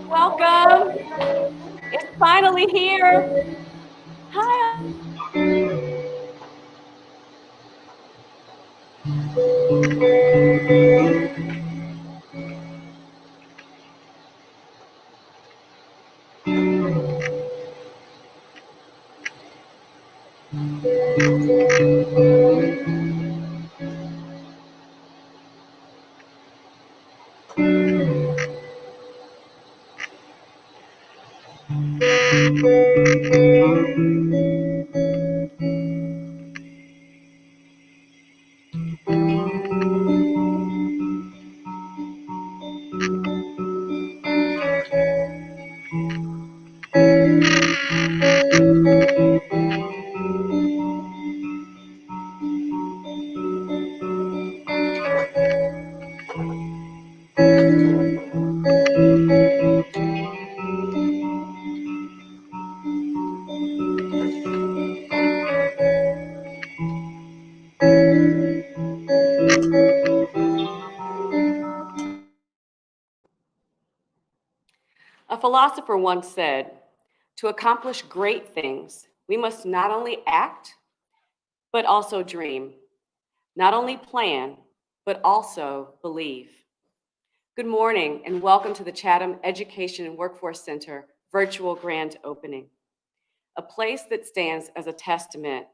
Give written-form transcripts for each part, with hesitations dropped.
Welcome. It's finally here. Hi. A philosopher once said, "To accomplish great things, we must not only act, but also dream, not only plan, but also believe." Good morning and welcome to the Chatham Education and Workforce Center virtual grand opening, a place that stands as a testament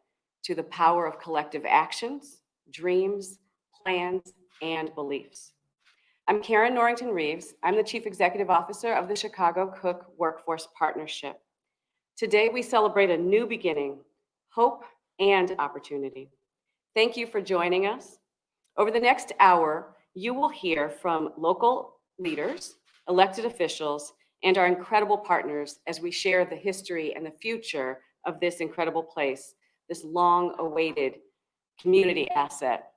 to the power of collective actions, dreams, plans, and beliefs. I'm Karen Norrington Reeves. I'm the Chief Executive Officer of the Chicago Cook Workforce Partnership. Today, we celebrate a new beginning, hope, and opportunity. Thank you for joining us. Over the next hour, you will hear from local leaders, elected officials, and our incredible partners as we share the history and the future of this incredible place, this long-awaited community asset.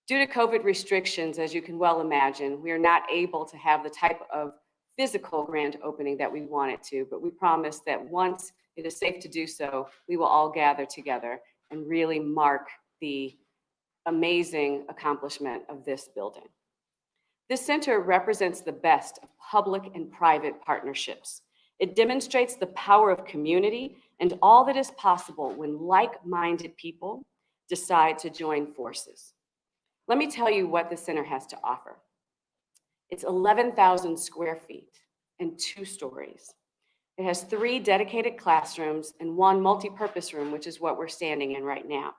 Due to COVID restrictions, as you can well imagine, we are not able to have the type of physical grand opening that we wanted to, but we promise that once it is safe to do so, we will all gather together and really mark the amazing accomplishment of this building. This center represents the best of public and private partnerships. It demonstrates the power of community and all that is possible when like-minded people decide to join forces. Let me tell you what the center has to offer. It's 11,000 square feet and 2 stories. It has 3 dedicated classrooms and 1 multi-purpose room, which is what we're standing in right now.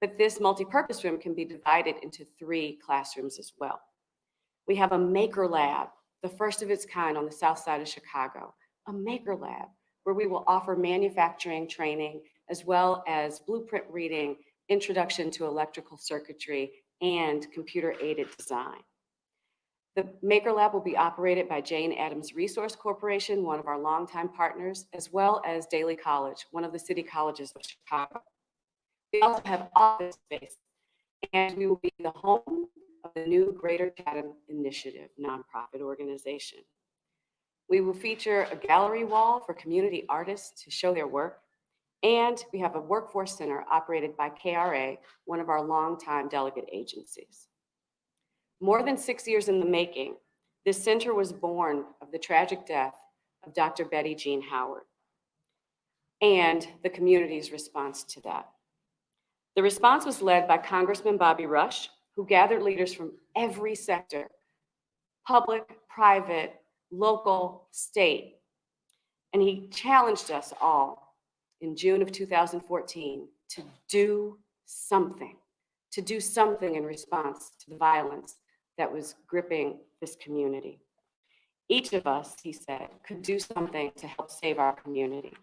But this multi-purpose room can be divided into 3 classrooms as well. We have a maker lab, the first of its kind on the south side of Chicago, a maker lab where we will offer manufacturing training as well as blueprint reading, introduction to electrical circuitry, and computer-aided design. The Maker Lab will be operated by Jane Addams Resource Corporation, one of our longtime partners, as well as Daly College, one of the city colleges of Chicago. We also have office space, and we will be the home of the new Greater Chatham Initiative nonprofit organization. We will feature a gallery wall for community artists to show their work, and we have a workforce center operated by KRA, one of our longtime delegate agencies. More than 6 years in the making, this center was born of the tragic death of Dr. Betty Jean Howard and the community's response to that. The response was led by Congressman Bobby Rush, who gathered leaders from every sector, public, private, local, state, and he challenged us all in June of 2014 to do something in response to the violence that was gripping this community. Each of us, he said, could do something to help save our community.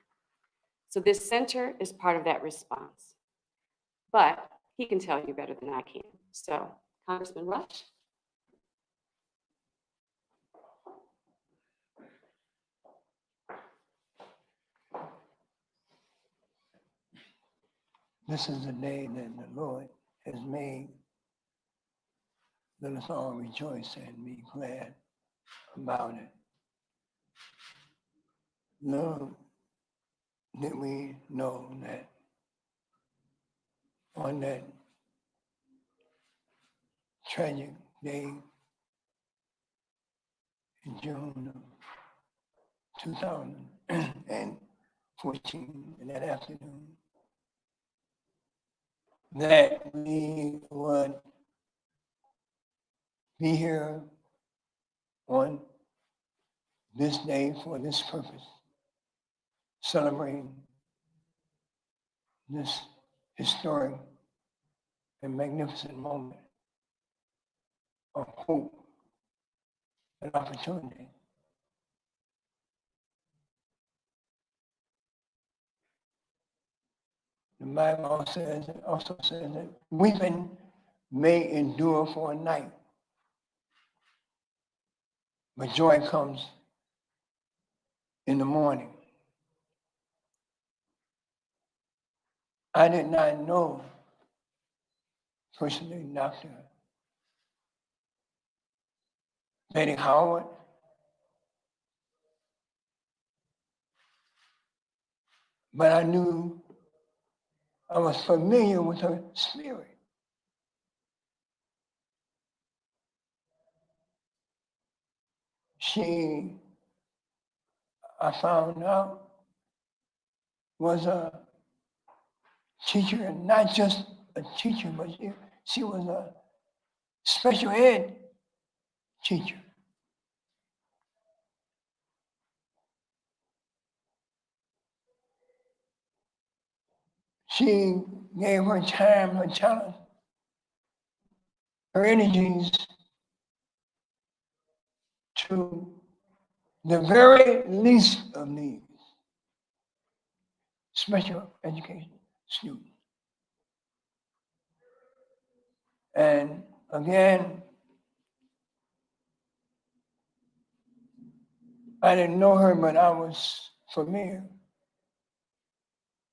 So this center is part of that response, but he can tell you better than I can. So, Congressman Rush. This is the day that the Lord has made. Let us all rejoice and be glad about it. Little did we know that on that tragic day in June of 2014, in that afternoon, that we would be here on this day for this purpose, celebrating this historic and magnificent moment of hope and opportunity. The Bible also says that weeping may endure for a night, but joy comes in the morning. I did not know personally Dr. Betty Howard, but I was familiar with her spirit. She, I found out, was a teacher, and not just a teacher, but she was a special ed teacher. She gave her time, her talent, her energies to the very least of these special education students. And again, I didn't know her, but I was familiar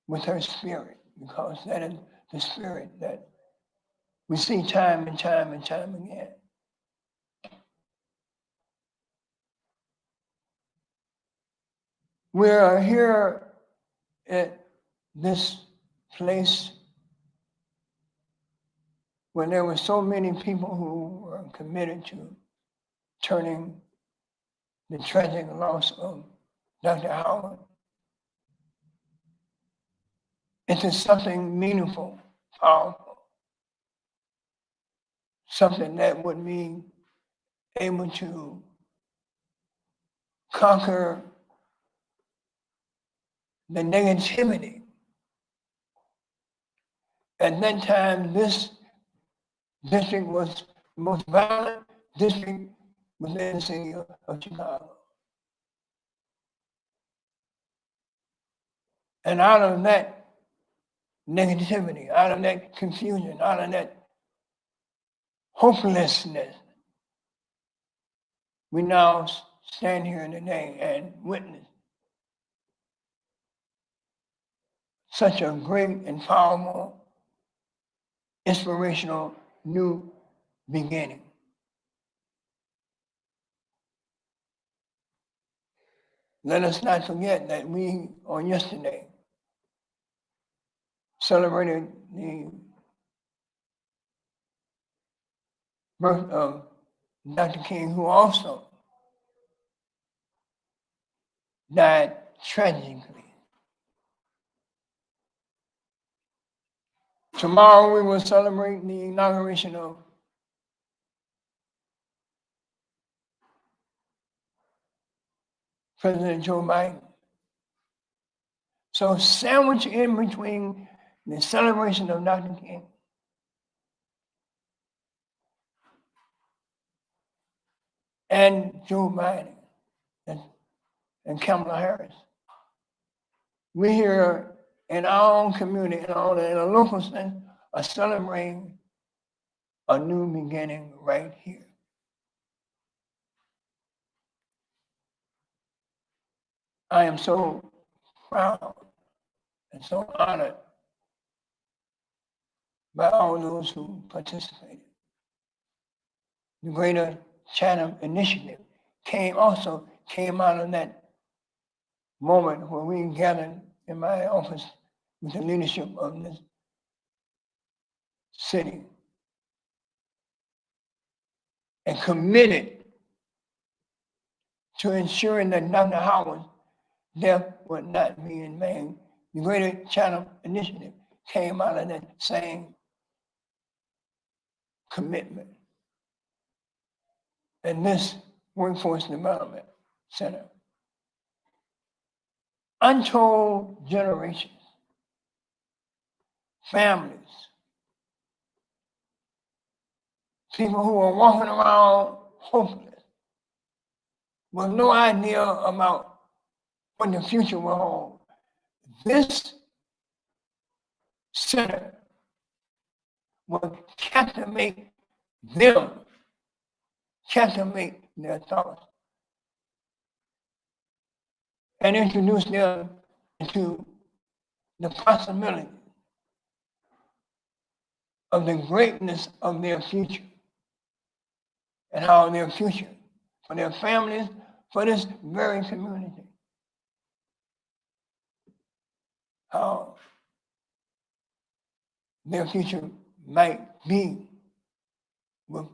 with her spirit, because that is the spirit that we see time and time and time again. We are here at this place where there were so many people who were committed to turning the tragic loss of Dr. Howard into something meaningful, powerful, something that would be able to conquer the negativity. At that time, this district was the most violent district within the city of Chicago. And out of that negativity, out of that confusion, out of that hopelessness, we now stand here today and witness such a great and powerful, inspirational new beginning. Let us not forget that we, on yesterday, celebrated the birth of Dr. King, who also died tragically. Tomorrow we will celebrate the inauguration of President Joe Biden. So sandwiched in between the celebration of Dr. King and Joe Biden and Kamala Harris, we here in our own community, in a local sense, are celebrating a new beginning right here. I am so proud and so honored by all those who participated. The Greater Chatham Initiative came out of that moment where we gathered in my office with the leadership of this city and committed to ensuring that Dr. Howard's death would not be in vain. The Greater Chatham Initiative came out of that same commitment. And this Workforce Development Center, untold generations, families, people who are walking around hopeless with no idea about what the future will hold. This center will captivate them, captivate their thoughts, and introduce them to the possibility of the greatness of their future and how their future, for their families, for this very community, how their future might be with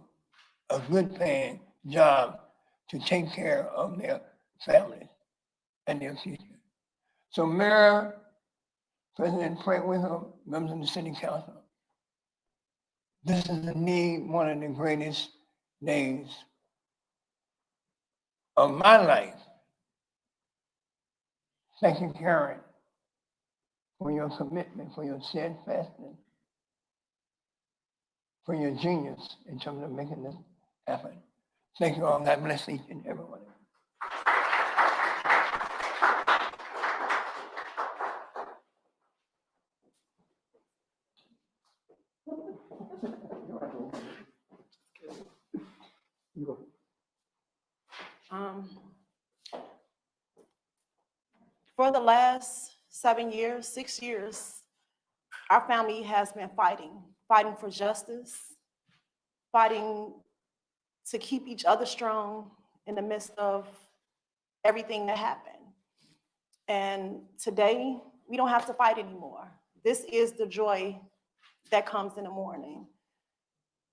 a good paying job to take care of their families and their future. So Mayor, President Krakwinkle, members of the City Council, this is indeed one of the greatest days of my life. Thank you, Karen, for your commitment, for your steadfastness, for your genius in terms of making this happen. Thank you all. God bless each and every one. For the last 7 years, 6 years, our family has been fighting for justice, fighting to keep each other strong in the midst of everything that happened. And today, we don't have to fight anymore. This is the joy that comes in the morning.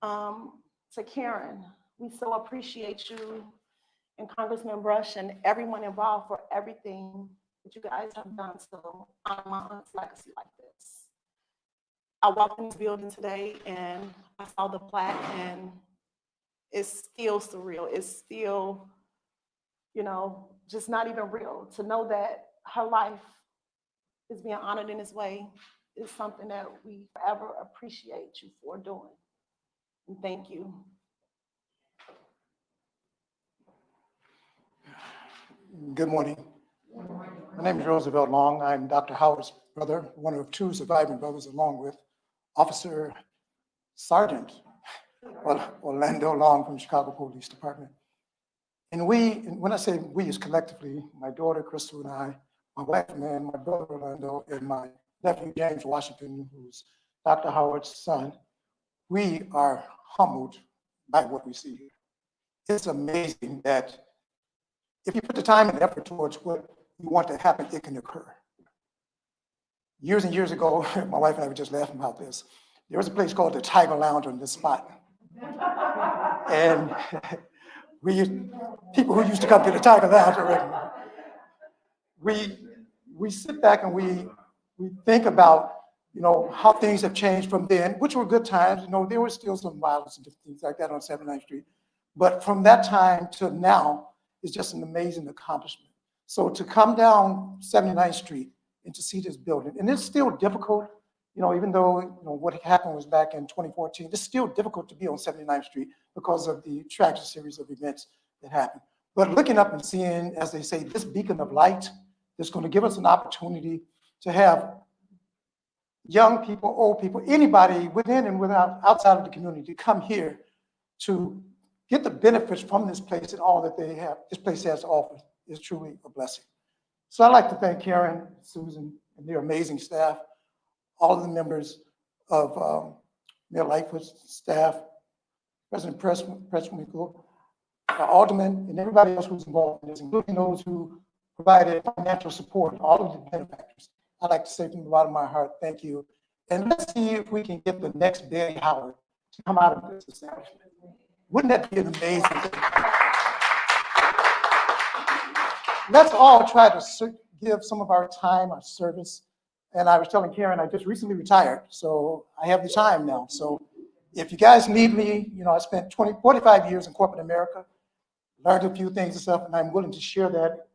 To Karen, we so appreciate you and Congressman Brush and everyone involved for everything that you guys have done to honor my aunt's legacy like this. I walked in this building today and I saw the plaque and it's still surreal. It's still, just not even real. To know that her life is being honored in this way is something that we forever appreciate you for doing. And thank you. Good morning. My name is Roosevelt Long. I'm Dr. Howard's brother, one of two surviving brothers, along with Officer Sergeant Orlando Long from Chicago Police Department. And when I say we, is collectively, my daughter Crystal and I, my wife and my brother Orlando, and my nephew James Washington, who's Dr. Howard's son, we are humbled by what we see here. It's amazing that if you put the time and effort towards what you want to happen, it can occur. Years and years ago, my wife and I were just laughing about this. There was a place called the Tiger Lounge on this spot. And people who used to come to the Tiger Lounge already, we sit back and we think about, how things have changed from then, which were good times. There was still some violence and different things like that on 79th Street. But from that time to now, is just an amazing accomplishment. So to come down 79th Street and to see this building, and it's still difficult, even though what happened was back in 2014, it's still difficult to be on 79th Street because of the tragic series of events that happened. But looking up and seeing, as they say, this beacon of light that's going to give us an opportunity to have young people, old people, anybody within and without, outside of the community, come here to get the benefits from this place and all that this place has to offer is truly a blessing. So I'd like to thank Karen, Susan, and their amazing staff, all of the members of Mayor Lightfoot's staff, President Krakwinkle, Alderman, and everybody else who's involved in this, including those who provided financial support, all of the benefactors. I'd like to say from the bottom of my heart, thank you. And let's see if we can get the next Barry Howard to come out of this establishment. Wouldn't that be an amazing thing? Let's all try to give some of our time, our service. And I was telling Karen, I just recently retired, so I have the time now. So if you guys need me, I spent 45 years in corporate America, learned a few things and stuff, and I'm willing to share that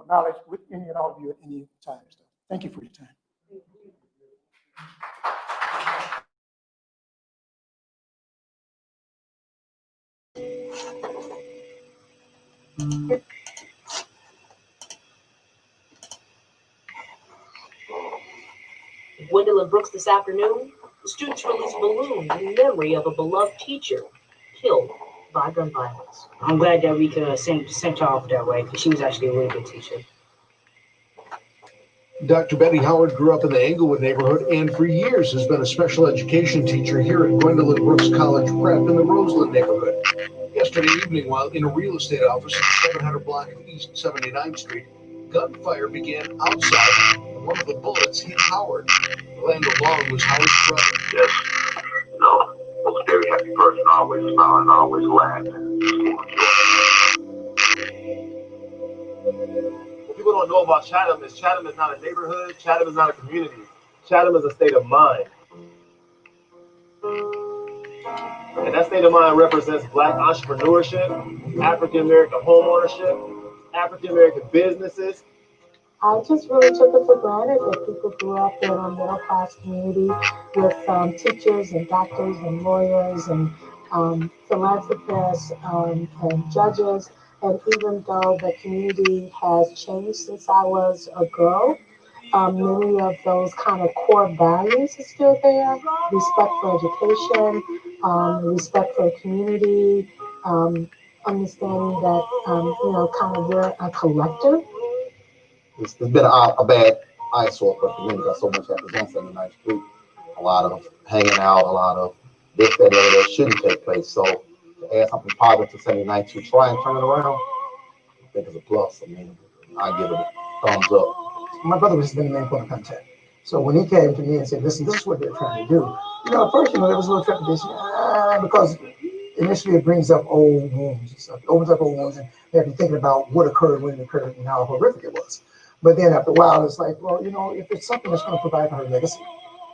knowledge with any and all of you at any time. So thank you for your time. Gwendolyn Brooks this afternoon, the students released balloons in memory of a beloved teacher killed by gun violence. I'm glad that we could send her off that way because she was actually a really good teacher. Dr. Betty Howard grew up in the Englewood neighborhood and for years has been a special education teacher here at Gwendolyn Brooks College Prep in the Roseland neighborhood. Yesterday evening, while in a real estate office at the 700 block of East 79th Street, gunfire began outside and one of the bullets hit Howard. Orlando Long was Howard's brother. Yes. No. Was a very happy person. Always smiling, always laughing. What people don't know about Chatham is not a neighborhood. Chatham is not a community. Chatham is a state of mind. And that state of mind represents Black entrepreneurship, African American home ownership, African American businesses, I just really took it for granted that people grew up in a middle class community with teachers and doctors and lawyers and philanthropists and judges. And even though the community has changed since I was a girl, many of those kind of core values are still there. Respect for education, respect for community, understanding that, kind of we're a collective. It's been a bad eyesore for the community because so much happens on 79th Street. A lot of hanging out, a lot of this, that, and the other that shouldn't take place. So to add something positive to 79th to try and turn it around, I think it's a plus. I mean, I give it a thumbs up. My brother was the main point of contact. So when he came to me and said, listen, this is what they're trying to do, at first, there was a little trepidation because initially it brings up old wounds and stuff. It opens up old wounds and you have to be thinking about what occurred, when it occurred, and how horrific it was. But then after a while, it's like, well, if it's something that's going to provide her legacy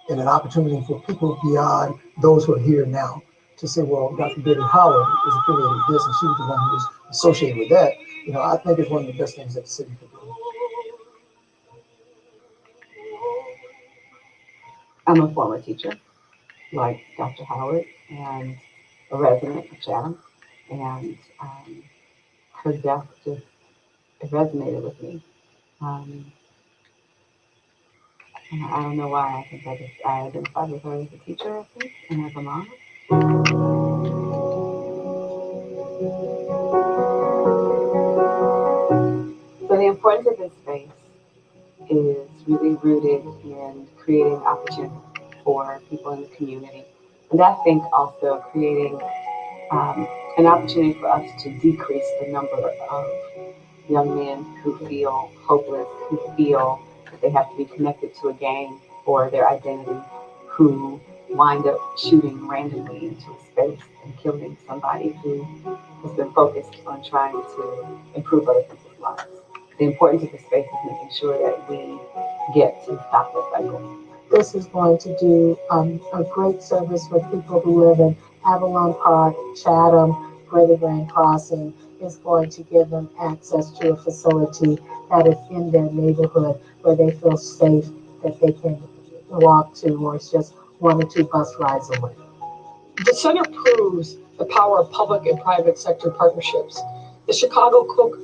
and an opportunity for people beyond those who are here now to say, well, Dr. Betty Howard is affiliated with this, and she was the one who was associated with that. I think it's one of the best things that the city could do. I'm a former teacher, like Dr. Howard, and a resident of Chatham, and her death just it resonated with me. And I don't know why. I think I identified with her as a teacher, I think, and as a mom. So the importance of this space is really rooted in creating opportunity for people in the community. And I think also creating an opportunity for us to decrease the number of young men who feel hopeless, who feel that they have to be connected to a gang for their identity, who wind up shooting randomly into a space and killing somebody who has been focused on trying to improve other people's lives. The importance of the space is making sure that we get to stop the cycle. This is going to do a great service for people who live in Avalon Park, Chatham, Greater Grand Crossing. Is going to give them access to a facility that is in their neighborhood where they feel safe, that they can walk to, or it's just 1 or 2 bus rides away. The center proves the power of public and private sector partnerships. The Chicago Cook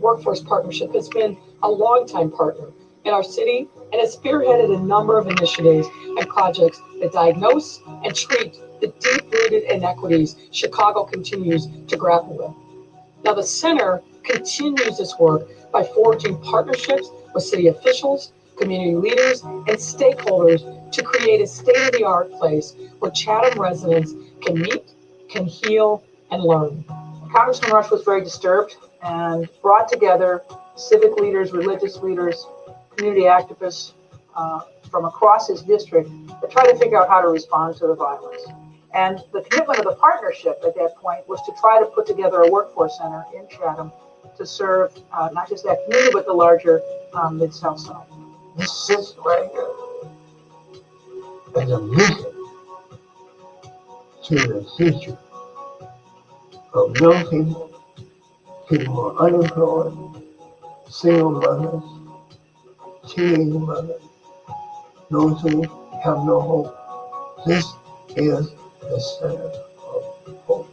Workforce Partnership has been a longtime partner in our city and has spearheaded a number of initiatives and projects that diagnose and treat the deep-rooted inequities Chicago continues to grapple with. Now, the center continues this work by forging partnerships with city officials, community leaders, and stakeholders to create a state-of-the-art place where Chatham residents can meet, can heal, and learn. Congressman Rush was very disturbed and brought together civic leaders, religious leaders, community activists from across his district to try to figure out how to respond to the violence. And the commitment of the partnership at that point was to try to put together a workforce center in Chatham to serve not just that community, but the larger Mid-South Side. This sits right here as a mission to the future of young people, people who are unemployed, single mothers, teenage mothers, those who have no hope. This is the center of hope.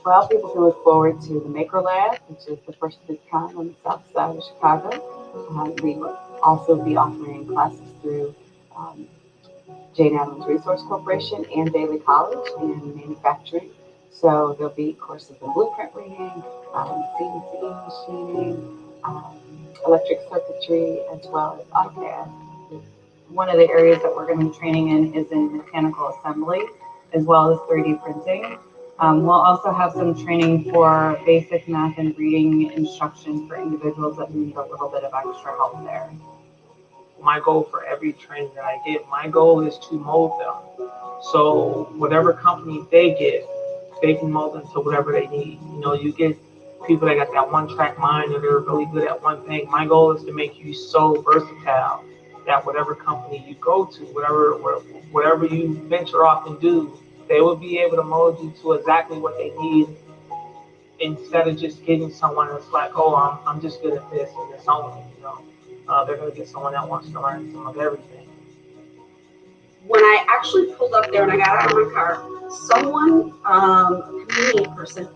Well, people can look forward to the Maker Lab, which is the first of its kind on the south side of Chicago. We will also be offering classes through Jane Addams Resource Corporation and Daly College in manufacturing. So there'll be courses in blueprint reading, CNC machining, electric circuitry, as well as AutoCAD. One of the areas that we're going to be training in is in mechanical assembly, as well as 3D printing. We'll also have some training for basic math and reading instruction for individuals that need a little bit of extra help there. My goal for every training that I get, my goal is to mold them. So whatever company they get, they can mold them to whatever they need. You get people that got that one-track mind or they're really good at one thing. My goal is to make you so versatile that whatever company you go to, whatever you venture off and do, they will be able to mold you to exactly what they need, instead of just getting someone that's like, oh, I'm just good at this and this only. they're going to get someone that wants to learn some of everything. When I actually pulled up there and I got out of my car, someone, community person,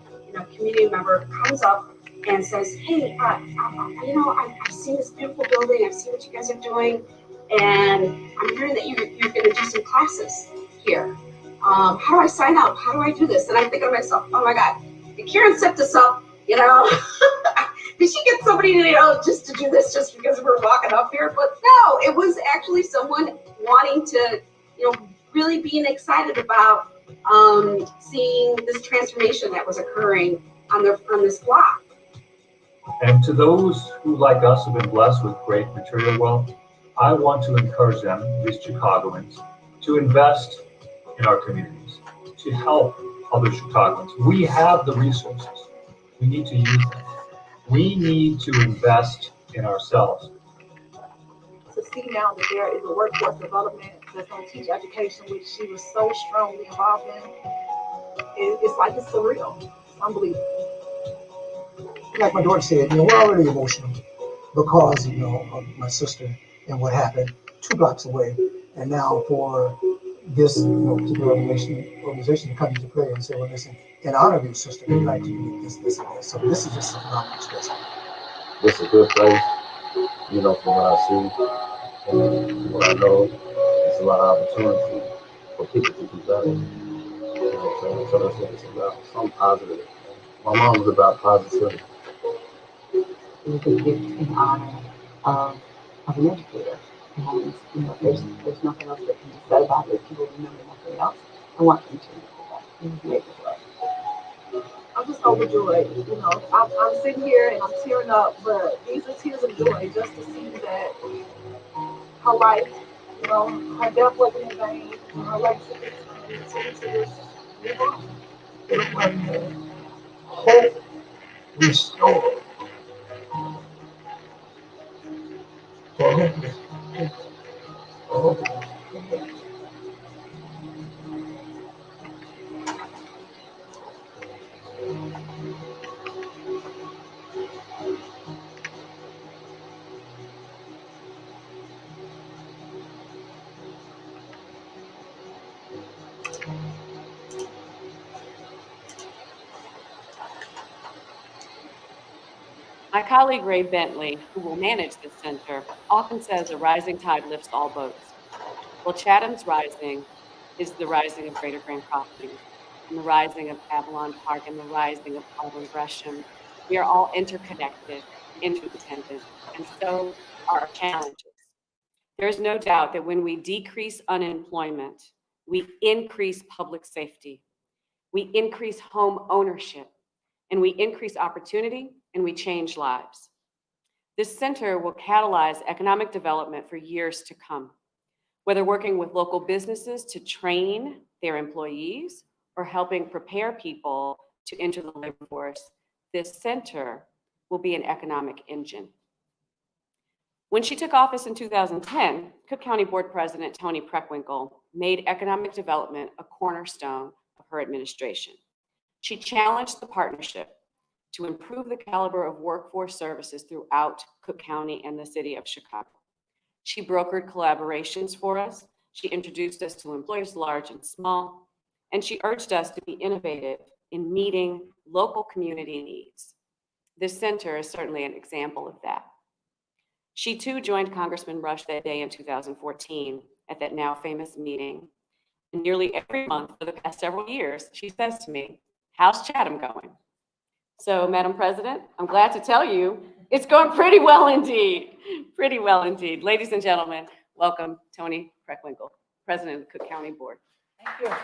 community member comes up and says, hey, I've seen this beautiful building, I've seen what you guys are doing, and I'm hearing that you're going to do some classes here. How do I sign up? How do I do this? And I'm thinking to myself, oh my God, did Karen set this up, Did she get somebody, just to do this just because we're walking up here? But no, it was actually someone wanting to, really being excited about seeing this transformation that was occurring on this block. And to those who, like us, have been blessed with great material wealth, I want to encourage them, these Chicagoans, to invest in our communities, to help other Chicagoans. We have the resources. We need to use them. We need to invest in ourselves. To see now that there is a workforce development that's going to teach education, which she was so strongly involved in, it's like it's surreal. It's unbelievable. Like my daughter said, we're already emotional because, of my sister and what happened 2 blocks away. And now for this, particular organization to come into play and say, well, listen, in honor of your sister, we'd like to do this, and this. So this is just something I'm expressing. This is a good place, from what I see and what I know. There's a lot of opportunity for people to do better. So that's what it's about, something positive. My mom was about positivity. We could give in honor of an educator. And there's nothing else that can be said about it. People remember nothing else and want to continue with that. I'm just overjoyed. I'm sitting here and I'm tearing up, but these are tears of joy just to see that her life, her death wasn't in vain, and her legacy is going to live on. It was hope restored. My colleague Ray Bentley, who will manage this center, often says a rising tide lifts all boats. Well, Chatham's rising is the rising of Greater Grand Crossing, and the rising of Avalon Park, and the rising of Auburn Gresham. We are all interconnected, interdependent, and so are our challenges. There is no doubt that when we decrease unemployment, we increase public safety, we increase home ownership, and we increase opportunity, and we change lives. This center will catalyze economic development for years to come. Whether working with local businesses to train their employees or helping prepare people to enter the labor force, this center will be an economic engine. When she took office in 2010, Cook County Board President Toni Krakwinkle made economic development a cornerstone of her administration. She challenged the partnership to improve the caliber of workforce services throughout Cook County and the city of Chicago. She brokered collaborations for us. She introduced us to employers large and small, and she urged us to be innovative in meeting local community needs. This center is certainly an example of that. She too joined Congressman Rush that day in 2014 at that now famous meeting. And nearly every month for the past several years, she says to me, "How's Chatham going?" So, Madam President, I'm glad to tell you it's going pretty well indeed. Pretty well indeed. Ladies and gentlemen, welcome Toni Krakwinkle, President of the Cook County Board. Thank you.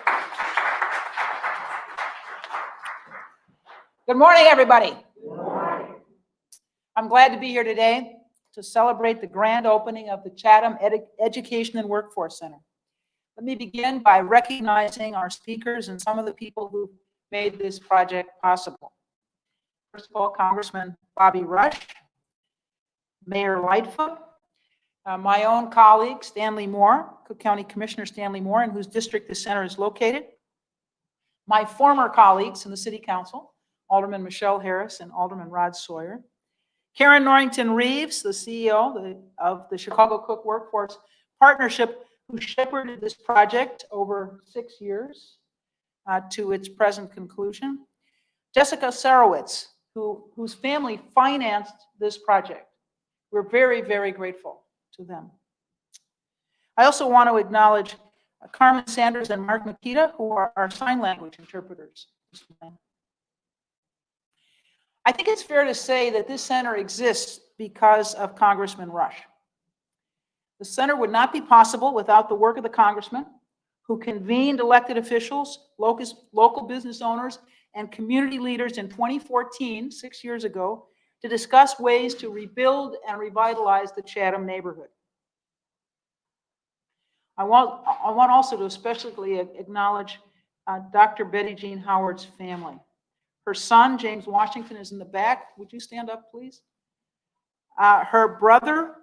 Good morning, everybody. Good morning. I'm glad to be here today to celebrate the grand opening of the Chatham Education and Workforce Center. Let me begin by recognizing our speakers and some of the people who made this project possible. First of all, Congressman Bobby Rush, Mayor Lightfoot, my own colleague, Stanley Moore, Cook County Commissioner Stanley Moore, in whose district the center is located, my former colleagues in the City Council, Alderman Michelle Harris and Alderman Rod Sawyer, Karen Norrington Reeves, the CEO of the Chicago Cook Workforce Partnership, who shepherded this project over 6 years to its present conclusion. Jessica Sarowitz, whose family financed this project. We're very, very grateful to them. I also want to acknowledge Carmen Sanders and Mark Makita, who are our sign language interpreters. I think it's fair to say that this center exists because of Congressman Rush. The center would not be possible without the work of the congressman, who convened elected officials, local business owners, and community leaders in 2014, 6 years ago, to discuss ways to rebuild and revitalize the Chatham neighborhood. I want also to especially acknowledge Dr. Betty Jean Howard's family. Her son, James Washington, is in the back. Would you stand up, please? Her brother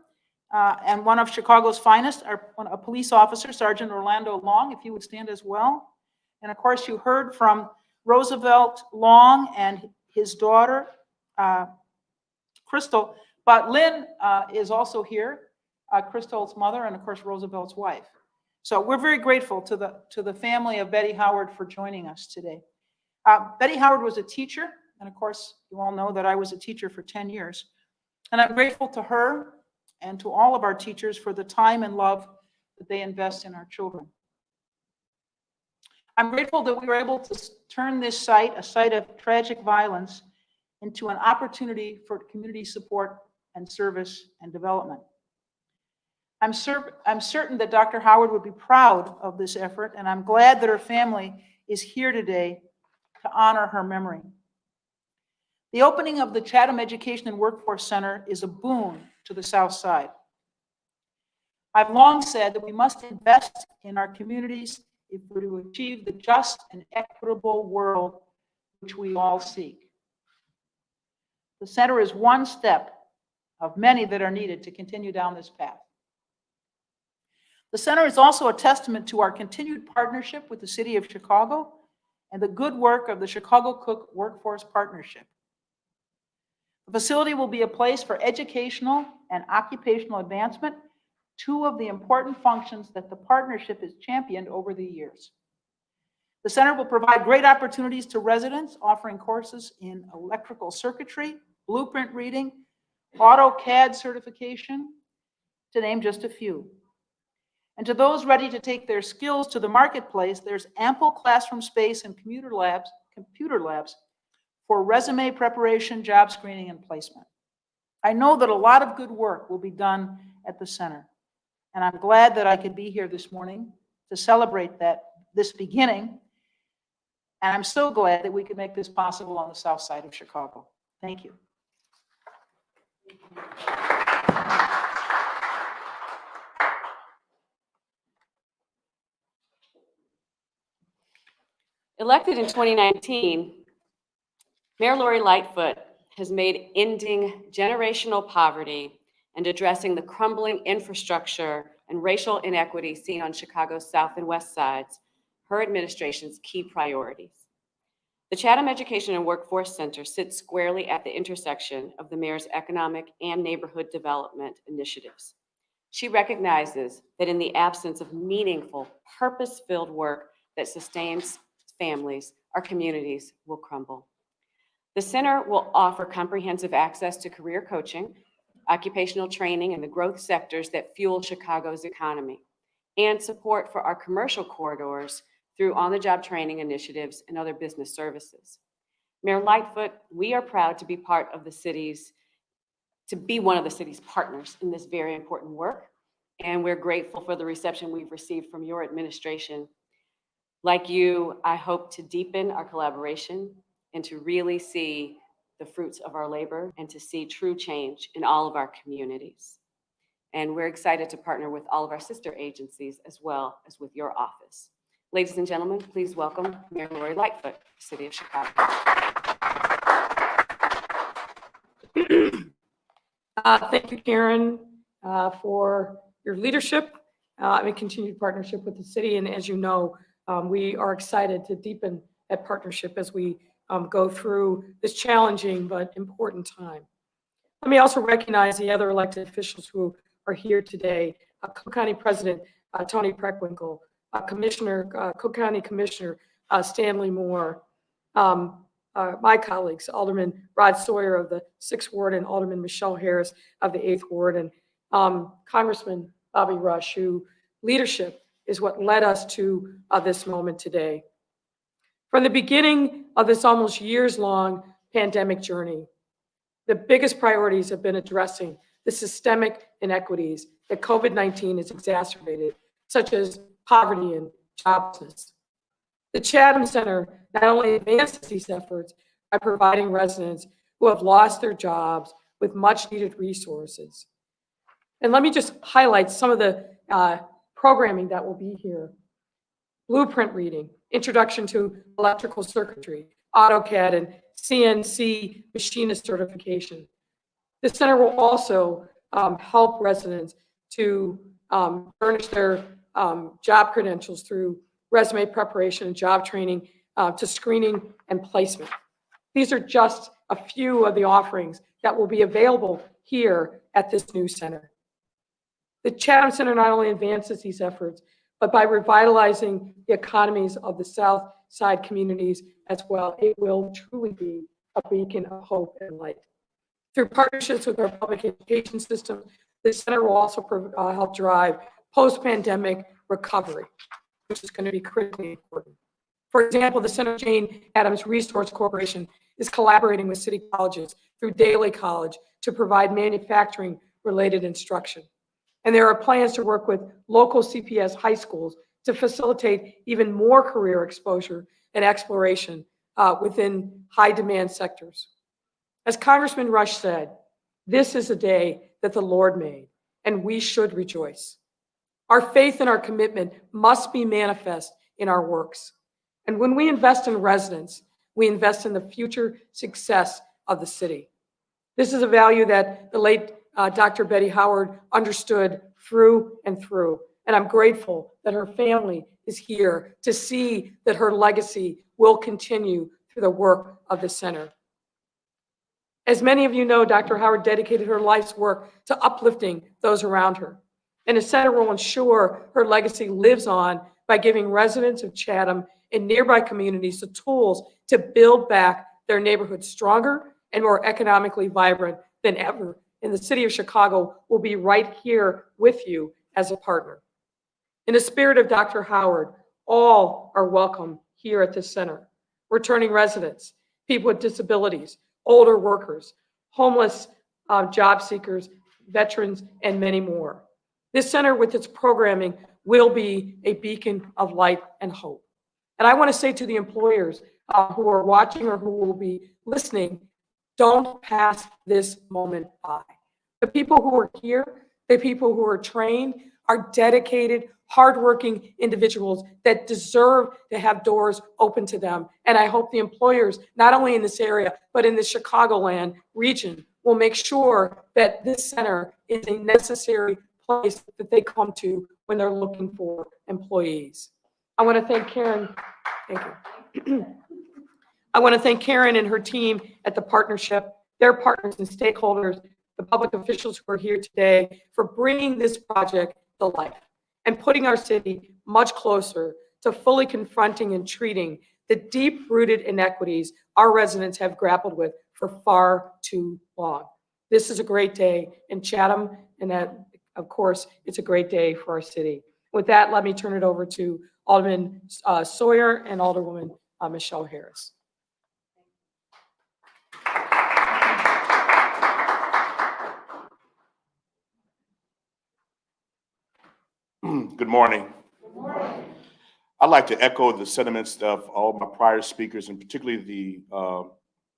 and one of Chicago's finest, a police officer, Sergeant Orlando Long, if you would stand as well. And of course, you heard from Roosevelt Long and his daughter, Crystal, but Lynn is also here, Crystal's mother, and of course, Roosevelt's wife. So we're very grateful to the family of Betty Howard for joining us today. Betty Howard was a teacher, and of course, you all know that I was a teacher for 10 years. And I'm grateful to her and to all of our teachers for the time and love that they invest in our children. I'm grateful that we were able to turn this site, a site of tragic violence, into an opportunity for community support and service and development. I'm certain that Dr. Howard would be proud of this effort, and I'm glad that her family is here today to honor her memory. The opening of the Chatham Education and Workforce Center is a boon to the South Side. I've long said that we must invest in our communities if we're to achieve the just and equitable world which we all seek. The center is one step of many that are needed to continue down this path. The center is also a testament to our continued partnership with the City of Chicago and the good work of the Chicago Cook Workforce Partnership. The facility will be a place for educational and occupational advancement, two of the important functions that the partnership has championed over the years. The center will provide great opportunities to residents, offering courses in electrical circuitry, blueprint reading, AutoCAD certification, to name just a few. And to those ready to take their skills to the marketplace, there's ample classroom space and computer labs for resume preparation, job screening, and placement. I know that a lot of good work will be done at the center, and I'm glad that I could be here this morning to celebrate this beginning, and I'm so glad that we could make this possible on the South Side of Chicago. Thank you. Elected in 2019, Mayor Lori Lightfoot has made ending generational poverty and addressing the crumbling infrastructure and racial inequity seen on Chicago's South and West Sides her administration's key priorities. The Chatham Education and Workforce Center sits squarely at the intersection of the mayor's economic and neighborhood development initiatives. She recognizes that in the absence of meaningful, purpose-filled work that sustains families, our communities will crumble. The center will offer comprehensive access to career coaching, occupational training in the growth sectors that fuel Chicago's economy, and support for our commercial corridors through on-the-job training initiatives and other business services. Mayor Lightfoot, we are proud to be one of the city's partners in this very important work, and we're grateful for the reception we've received from your administration. Like you, I hope to deepen our collaboration and to really see the fruits of our labor and to see true change in all of our communities. And we're excited to partner with all of our sister agencies as well as with your office. Ladies and gentlemen, please welcome Mayor Lori Lightfoot, City of Chicago. Thank you, Karen, for your leadership and continued partnership with the city. And as you know, we are excited to deepen that partnership as we go through this challenging but important time. Let me also recognize the other elected officials who are here today. Cook County President Tony Krakwinkle, Cook County Commissioner Stanley Moore, my colleagues, Alderman Rod Sawyer of the 6th Ward and Alderman Michelle Harris of the 8th Ward, and Congressman Bobby Rush, whose leadership is what led us to this moment today. From the beginning of this almost years-long pandemic journey, the biggest priorities have been addressing the systemic inequities that COVID-19 has exacerbated, such as poverty and joblessness. The Chatham Center not only advances these efforts by providing residents who have lost their jobs with much-needed resources. And let me just highlight some of the programming that will be here. Blueprint reading, introduction to electrical circuitry, AutoCAD, and CNC machinist certification. The center will also help residents to furnish their job credentials through resume preparation and job training to screening and placement. These are just a few of the offerings that will be available here at this new center. The Chatham Center not only advances these efforts, but by revitalizing the economies of the South Side communities as well, it will truly be a beacon of hope and light. Through partnerships with our public education system, the center will also help drive post-pandemic recovery, which is going to be critically important. For example, the Senator Jane Addams Resource Corporation is collaborating with city colleges through Daily College to provide manufacturing-related instruction. And there are plans to work with local CPS high schools to facilitate even more career exposure and exploration within high-demand sectors. As Congressman Rush said, this is a day that the Lord made, and we should rejoice. Our faith and our commitment must be manifest in our works. And when we invest in residents, we invest in the future success of the city. This is a value that the late Dr. Betty Howard understood through and through. And I'm grateful that her family is here to see that her legacy will continue through the work of the center. As many of you know, Dr. Howard dedicated her life's work to uplifting those around her. And the center will ensure her legacy lives on by giving residents of Chatham and nearby communities the tools to build back their neighborhoods stronger and more economically vibrant than ever. And the city of Chicago will be right here with you as a partner. In the spirit of Dr. Howard, all are welcome here at this center. Returning residents, people with disabilities, older workers, homeless job seekers, veterans, and many more. This center with its programming will be a beacon of light and hope. And I want to say to the employers who are watching or who will be listening, don't pass this moment by. The people who are here, the people who are trained, are dedicated, hardworking individuals that deserve to have doors open to them. And I hope the employers, not only in this area, but in the Chicagoland region, will make sure that this center is a necessary place that they come to when they're looking for employees. I want to thank Karen. Thank you. I want to thank Karen and her team at the partnership, their partners and stakeholders, the public officials who are here today, for bringing this project to life and putting our city much closer to fully confronting and treating the deep-rooted inequities our residents have grappled with for far too long. This is a great day in Chatham, and that, of course, it's a great day for our city. With that, let me turn it over to Alderman Sawyer and Alderwoman Michelle Harris. Good morning. Good morning. I'd like to echo the sentiments of all my prior speakers, and particularly the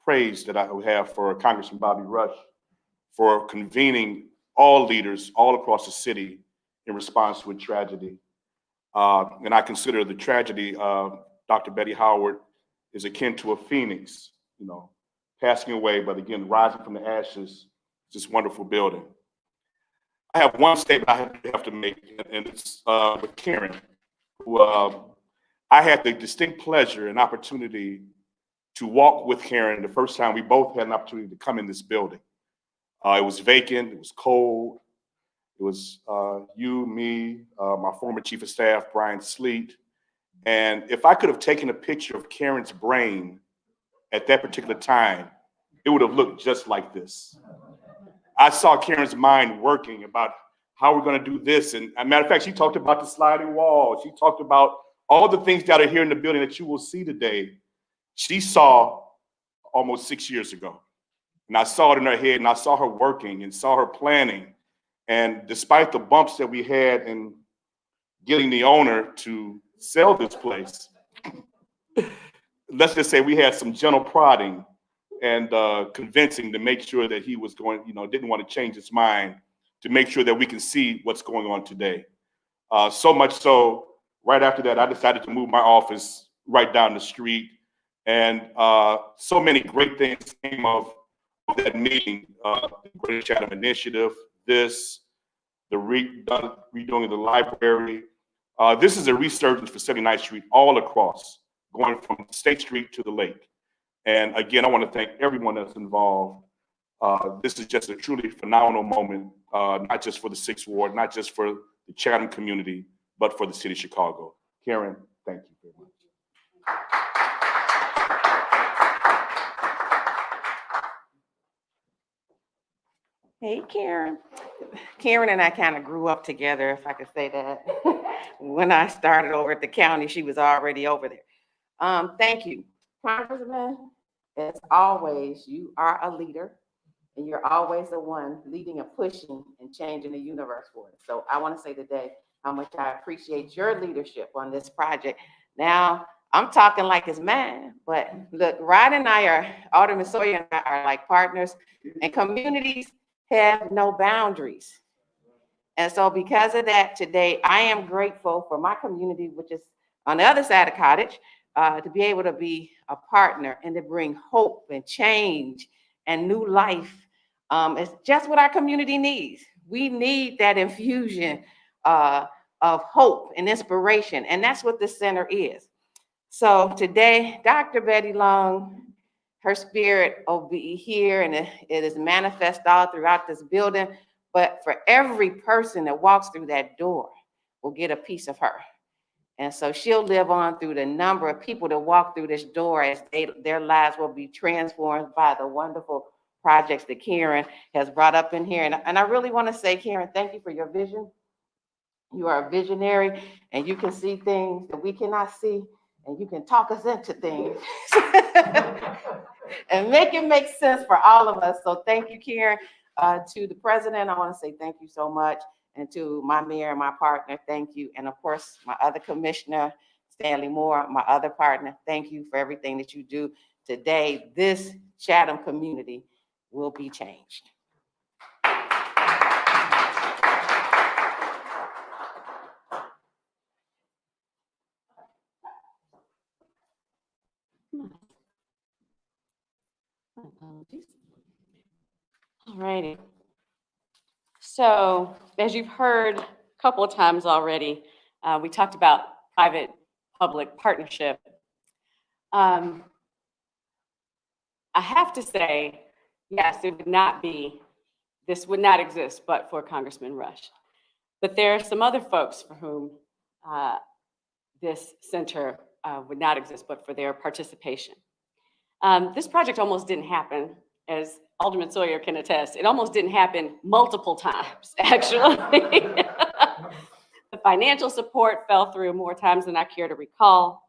praise that I have for Congressman Bobby Rush for convening all leaders all across the city in response to a tragedy. And I consider the tragedy of Dr. Betty Howard is akin to a phoenix, passing away, but again, rising from the ashes, this wonderful building. I have one statement I have to make, and it's with Karen, who I had the distinct pleasure and opportunity to walk with Karen the first time we both had an opportunity to come in this building. It was vacant, it was cold. It was you, me, my former chief of staff, Brian Sleet. And if I could have taken a picture of Karen's brain at that particular time, it would have looked just like this. I saw Karen's mind working about how we're going to do this. And as a matter of fact, she talked about the sliding wall. She talked about all the things that are here in the building that you will see today. She saw almost 6 years ago. And I saw it in her head, and I saw her working and saw her planning. And despite the bumps that we had in getting the owner to sell this place, let's just say we had some gentle prodding and convincing to make sure that he was going, didn't want to change his mind, to make sure that we can see what's going on today. So much so, right after that, I decided to move my office right down the street. And so many great things came of that meeting, the Greater Chatham Initiative, the redoing of the library. This is a resurgence for 79th Street all across, going from State Street to the lake. And again, I want to thank everyone that's involved. This is just a truly phenomenal moment, not just for the 6th Ward, not just for the Chatham community, but for the city of Chicago. Karen, thank you very much. Hey, Karen. Karen and I kind of grew up together, if I could say that. When I started over at the county, she was already over there. Thank you. Congressman, as always, you are a leader, and you're always the one leading and pushing and changing the universe for us. So I want to say today how much I appreciate your leadership on this project. Now, I'm talking like it's mine, but look, Rod and I Alderman Sawyer and I are like partners, and communities have no boundaries. And so because of that, today, I am grateful for my community, which is on the other side of Cottage, to be able to be a partner and to bring hope and change and new life. It's just what our community needs. We need that infusion of hope and inspiration, and that's what the center is. So today, Dr. Betty Long, her spirit will be here, and it is manifest all throughout this building. But for every person that walks through that door will get a piece of her. And so she'll live on through the number of people that walk through this door as their lives will be transformed by the wonderful projects that Karen has brought up in here. And I really want to say, Karen, thank you for your vision. You are a visionary, and you can see things that we cannot see, and you can talk us into things and make it make sense for all of us. So thank you, Karen. To the president, I want to say thank you so much. And to my mayor and my partner, thank you. And of course, my other commissioner, Stanley Moore, my other partner, thank you for everything that you do. Today, this Chatham community will be changed. All righty. So as you've heard a couple of times already, we talked about private-public partnership. I have to say, yes, this would not exist but for Congressman Rush. But there are some other folks for whom this center would not exist but for their participation. This project almost didn't happen, as Alderman Sawyer can attest. It almost didn't happen multiple times, actually. The financial support fell through more times than I care to recall.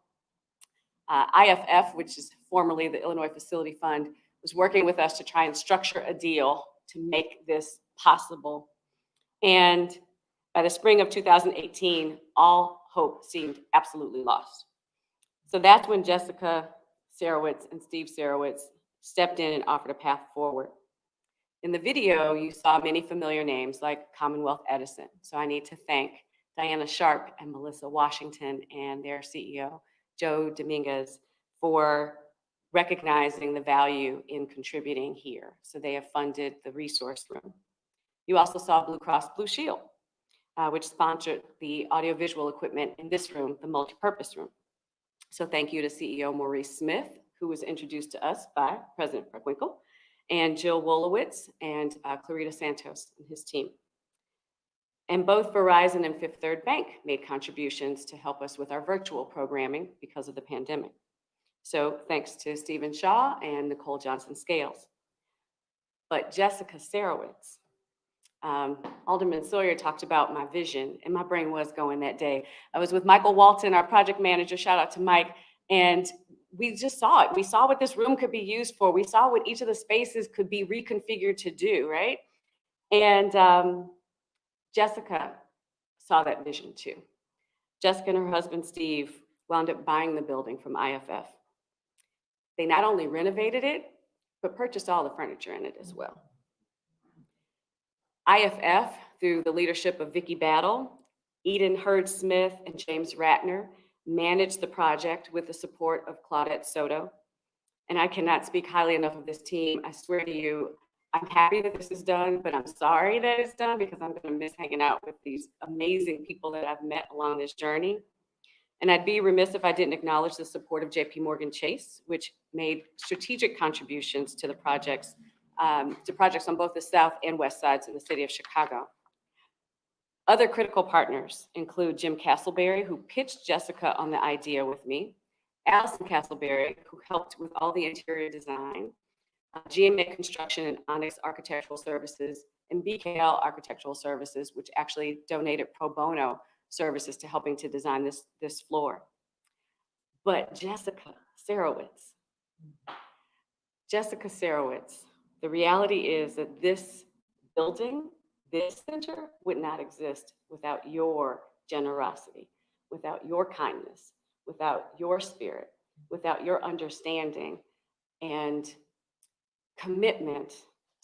IFF, which is formerly the Illinois Facility Fund, was working with us to try and structure a deal to make this possible. And by the spring of 2018, all hope seemed absolutely lost. So that's when Jessica Sarowitz and Steve Sarowitz stepped in and offered a path forward. In the video, you saw many familiar names like Commonwealth Edison. So I need to thank Diana Sharp and Melissa Washington and their CEO, Joe Dominguez, for recognizing the value in contributing here. So they have funded the resource room. You also saw Blue Cross Blue Shield, which sponsored the audiovisual equipment in this room, the multipurpose room. So thank you to CEO Maurice Smith, who was introduced to us by President Krakwinkle, and Jill Wolowitz and Clarita Santos and his team. And both Verizon and Fifth Third Bank made contributions to help us with our virtual programming because of the pandemic. So thanks to Stephen Shaw and Nicole Johnson Scales. But Jessica Sarowitz, Alderman Sawyer talked about my vision, and my brain was going that day. I was with Michael Walton, our project manager, shout out to Mike, and we just saw it. We saw what this room could be used for. We saw what each of the spaces could be reconfigured to do, right? And Jessica saw that vision too. Jessica and her husband, Steve, wound up buying the building from IFF. They not only renovated it, but purchased all the furniture in it as well. IFF, through the leadership of Vicki Battle, Eden Hurd-Smith, and James Ratner, managed the project with the support of Claudette Soto. And I cannot speak highly enough of this team. I swear to you, I'm happy that this is done, but I'm sorry that it's done because I'm going to miss hanging out with these amazing people that I've met along this journey. And I'd be remiss if I didn't acknowledge the support of JP Morgan Chase, which made strategic contributions to the projects on both the south and west sides of the city of Chicago. Other critical partners include Jim Castleberry, who pitched Jessica on the idea with me, Allison Castleberry, who helped with all the interior design, GMA Construction and Onyx Architectural Services, and BKL Architectural Services, which actually donated pro bono services to helping to design this floor. But Jessica Sarowitz, the reality is that this building, this center would not exist without your generosity, without your kindness, without your spirit, without your understanding and commitment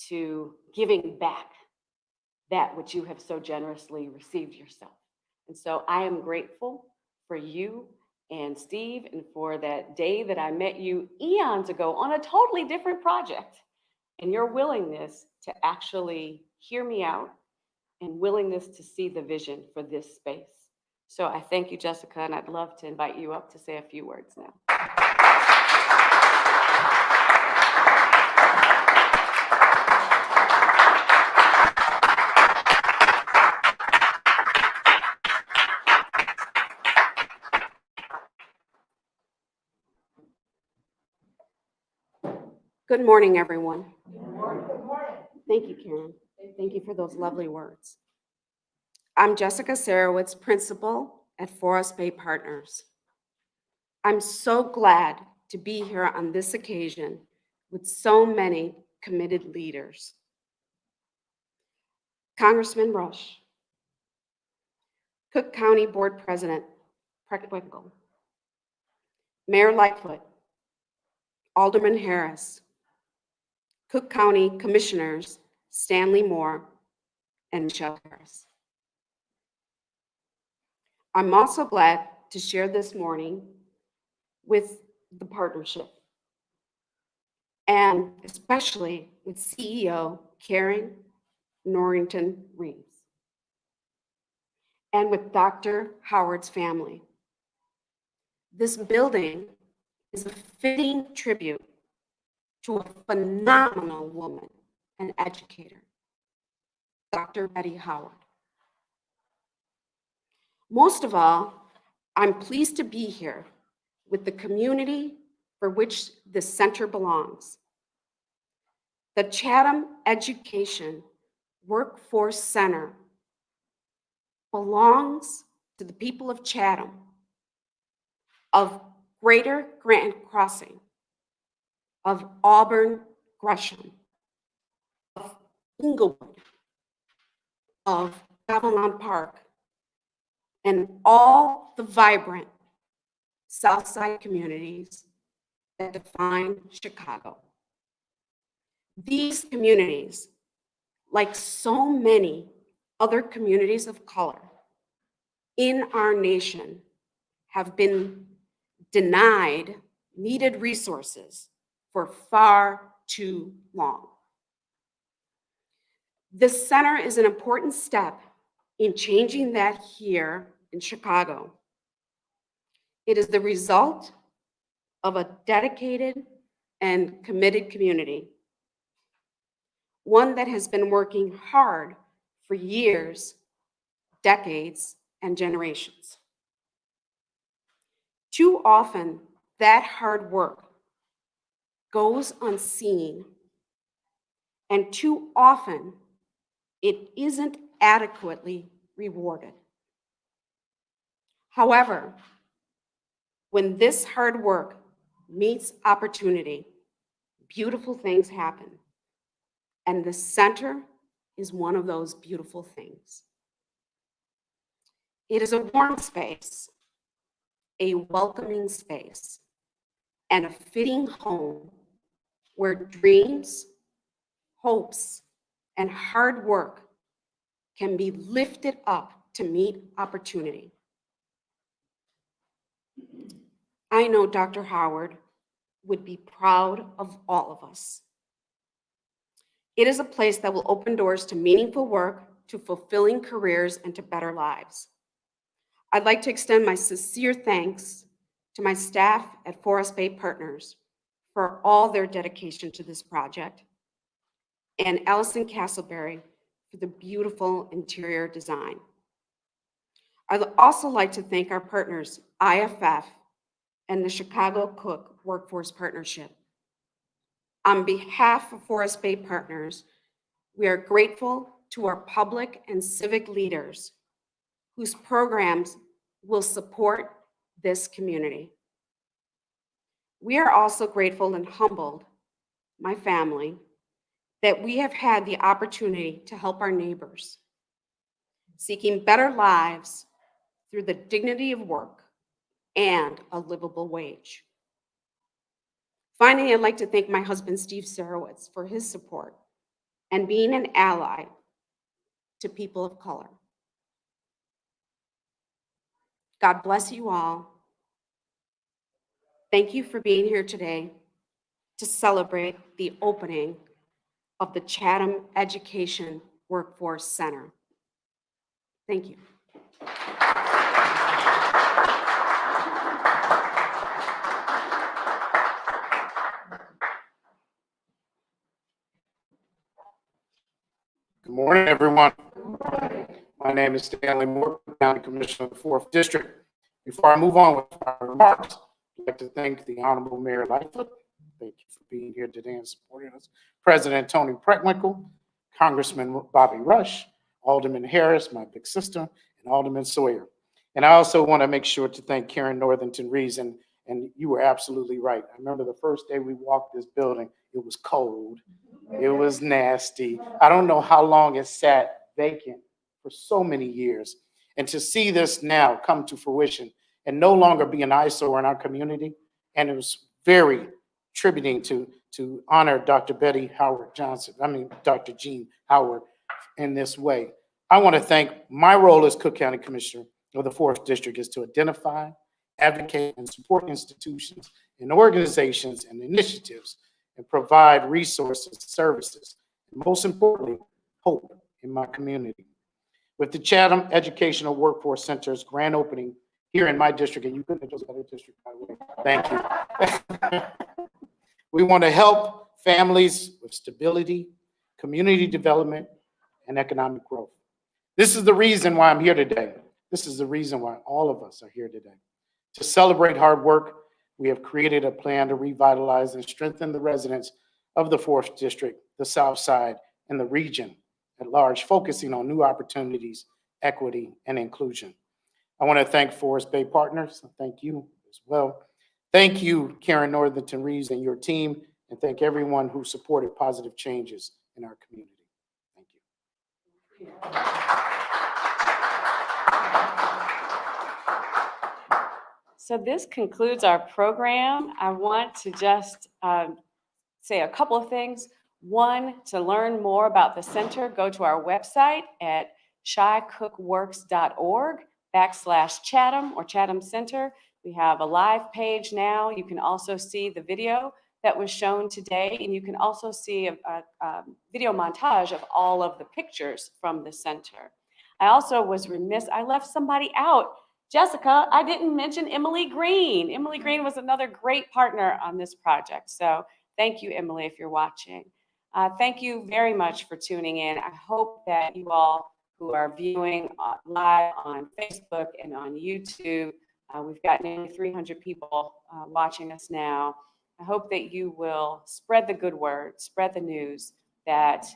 to giving back that which you have so generously received yourself. And so I am grateful for you and Steve and for that day that I met you eons ago on a totally different project, and your willingness to actually hear me out and willingness to see the vision for this space. So I thank you, Jessica, and I'd love to invite you up to say a few words now. Good morning, everyone. Good morning. Thank you, Karen. Thank you for those lovely words. I'm Jessica Sarowitz, principal at Forest Bay Partners. I'm so glad to be here on this occasion with so many committed leaders. Congressman Rush, Cook County Board President Krakwinkle, Mayor Lightfoot, Alderman Harris, Cook County Commissioners Stanley Moore and Michelle Harris. I'm also glad to share this morning with the partnership, and especially with CEO Karen Norrington Reeves, and with Dr. Howard's family. This building is a fitting tribute to a phenomenal woman and educator, Dr. Betty Howard. Most of all, I'm pleased to be here with the community for which this center belongs. The Chatham Education Workforce Center belongs to the people of Chatham, of Greater Grant Crossing, of Auburn, Gresham, of Inglewood, of Avalon Park, and all the vibrant Southside communities that define Chicago. These communities, like so many other communities of color in our nation, have been denied needed resources for far too long. This center is an important step in changing that here in Chicago. It is the result of a dedicated and committed community. one that has been working hard for years, decades, and generations. Too often, that hard work goes unseen, and too often, it isn't adequately rewarded. However, when this hard work meets opportunity, beautiful things happen. And the center is one of those beautiful things. It is a warm space, a welcoming space, and a fitting home where dreams, hopes, and hard work can be lifted up to meet opportunity. I know Dr. Howard would be proud of all of us. It is a place that will open doors to meaningful work, to fulfilling careers, and to better lives. I'd like to extend my sincere thanks to my staff at Forest Bay Partners for all their dedication to this project, and Allison Castleberry for the beautiful interior design. I'd also like to thank our partners, IFF and the Chicago Cook Workforce Partnership. On behalf of Forest Bay Partners, we are grateful to our public and civic leaders whose programs will support this community. We are also grateful and humbled, my family, that we have had the opportunity to help our neighbors, seeking better lives through the dignity of work and a livable wage. Finally, I'd like to thank my husband, Steve Sarowitz, for his support and being an ally to people of color. God bless you all. Thank you for being here today to celebrate the opening of the Chatham Education Workforce Center. Thank you. Good morning, everyone. My name is Stanley Moore, County Commissioner of the 4th District. Before I move on with my remarks, I'd like to thank the Honorable Mayor Lightfoot. Thank you for being here today and supporting us. President Tony Krakwinkle, Congressman Bobby Rush, Alderman Harris, my big sister, and Alderman Sawyer. And I also want to make sure to thank Karen Northington Rees, and you were absolutely right. I remember the first day we walked this building, it was cold. It was nasty. I don't know how long it sat vacant for so many years. And to see this now come to fruition and no longer be an eyesore in our community, and it was very tributing to honor Dr. Betty Howard Johnson, Dr. Jean Howard in this way. I want to thank my role as Cook County Commissioner of the 4th District is to identify, advocate, and support institutions and organizations and initiatives and provide resources, services, and most importantly, hope in my community. With the Chatham Educational Workforce Center's grand opening here in my district, and you couldn't have chosen a better district, by the way. Thank you. We want to help families with stability, community development, and economic growth. This is the reason why I'm here today. This is the reason why all of us are here today. To celebrate hard work, we have created a plan to revitalize and strengthen the residents of the 4th District, the South Side, and the region at large, focusing on new opportunities, equity, and inclusion. I want to thank Forest Bay Partners. Thank you as well. Thank you, Karen Northington Reeves and your team, and thank everyone who supported positive changes in our community. Thank you. So this concludes our program. I want to just say a couple of things. One, to learn more about the center, go to our website at shycookworks.org/Chatham or Chatham Center. We have a live page now. You can also see the video that was shown today, and you can also see a video montage of all of the pictures from the center. I also was remiss, I left somebody out. Jessica, I didn't mention Emily Green. Emily Green was another great partner on this project. So thank you, Emily, if you're watching. Thank you very much for tuning in. I hope that you all who are viewing live on Facebook and on YouTube, we've got nearly 300 people watching us now. I hope that you will spread the good word, spread the news that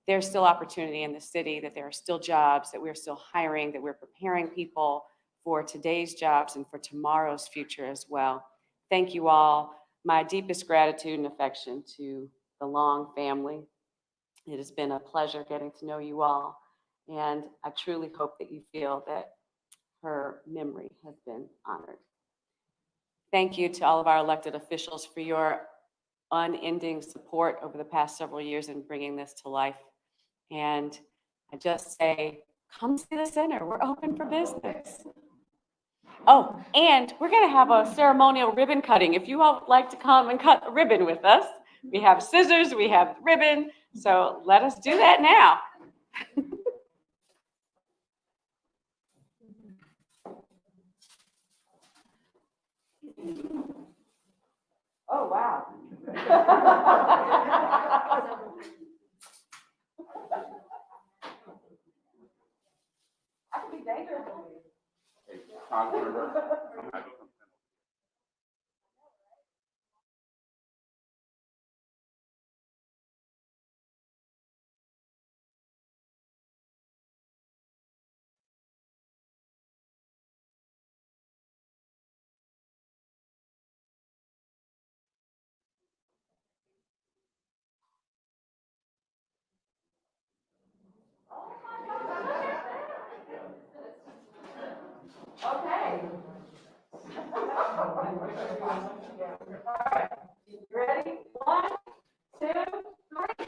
there's still opportunity in the city, that there are still jobs, that we're still hiring, that we're preparing people for today's jobs and for tomorrow's future as well. Thank you all. My deepest gratitude and affection to the Long family. It has been a pleasure getting to know you all, and I truly hope that you feel that her memory has been honored. Thank you to all of our elected officials for your unending support over the past several years in bringing this to life. And I just say, come see the center. We're open for business. Oh, and we're going to have a ceremonial ribbon cutting. If you all would like to come and cut a ribbon with us, we have scissors, we have ribbon. So let us do that now. Oh, wow. I can be dangerous. Okay. All right. Ready? 1, 2, 3.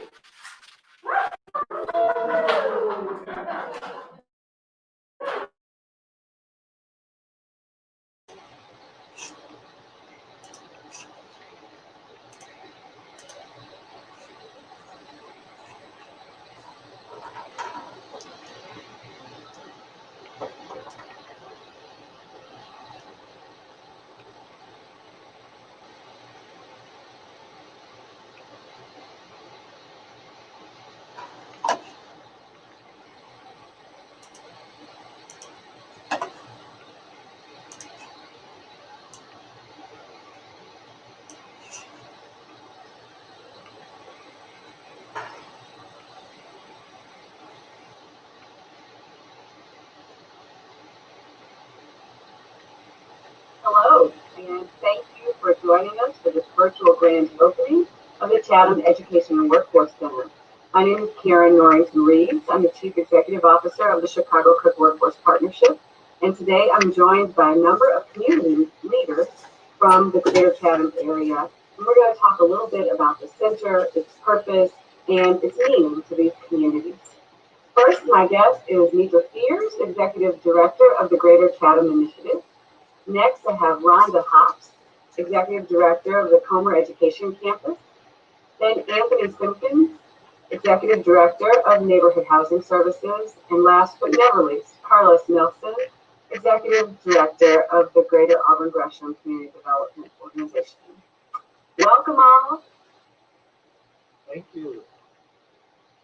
Hello, and thank you for joining us for this virtual grand opening of the Chatham Education and Workforce Center. My name is Karen Norrington Reeves. I'm the Chief Executive Officer of the Chicago Cook Workforce Partnership, and today I'm joined by a number of community leaders from the greater Chatham area. And we're going to talk a little bit about the center, its purpose, and its meaning to these communities. First, my guest is Nidra Fears, Executive Director of the Greater Chatham Initiative. Next, I have Rhonda Hops, Executive Director of the Comer Education Campus. Then Anthony Simpkins, Executive Director of Neighborhood Housing Services. And last but never least, Carlos Nelson, Executive Director of the Greater Auburn Gresham Community Development Organization. Welcome all. Thank you.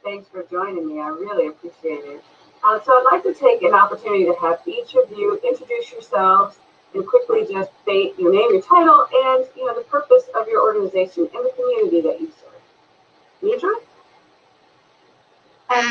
Thanks for joining me. I really appreciate it. So I'd like to take an opportunity to have each of you introduce yourselves and quickly just state your name, your title, and the purpose of your organization and the community that you serve. Nidra?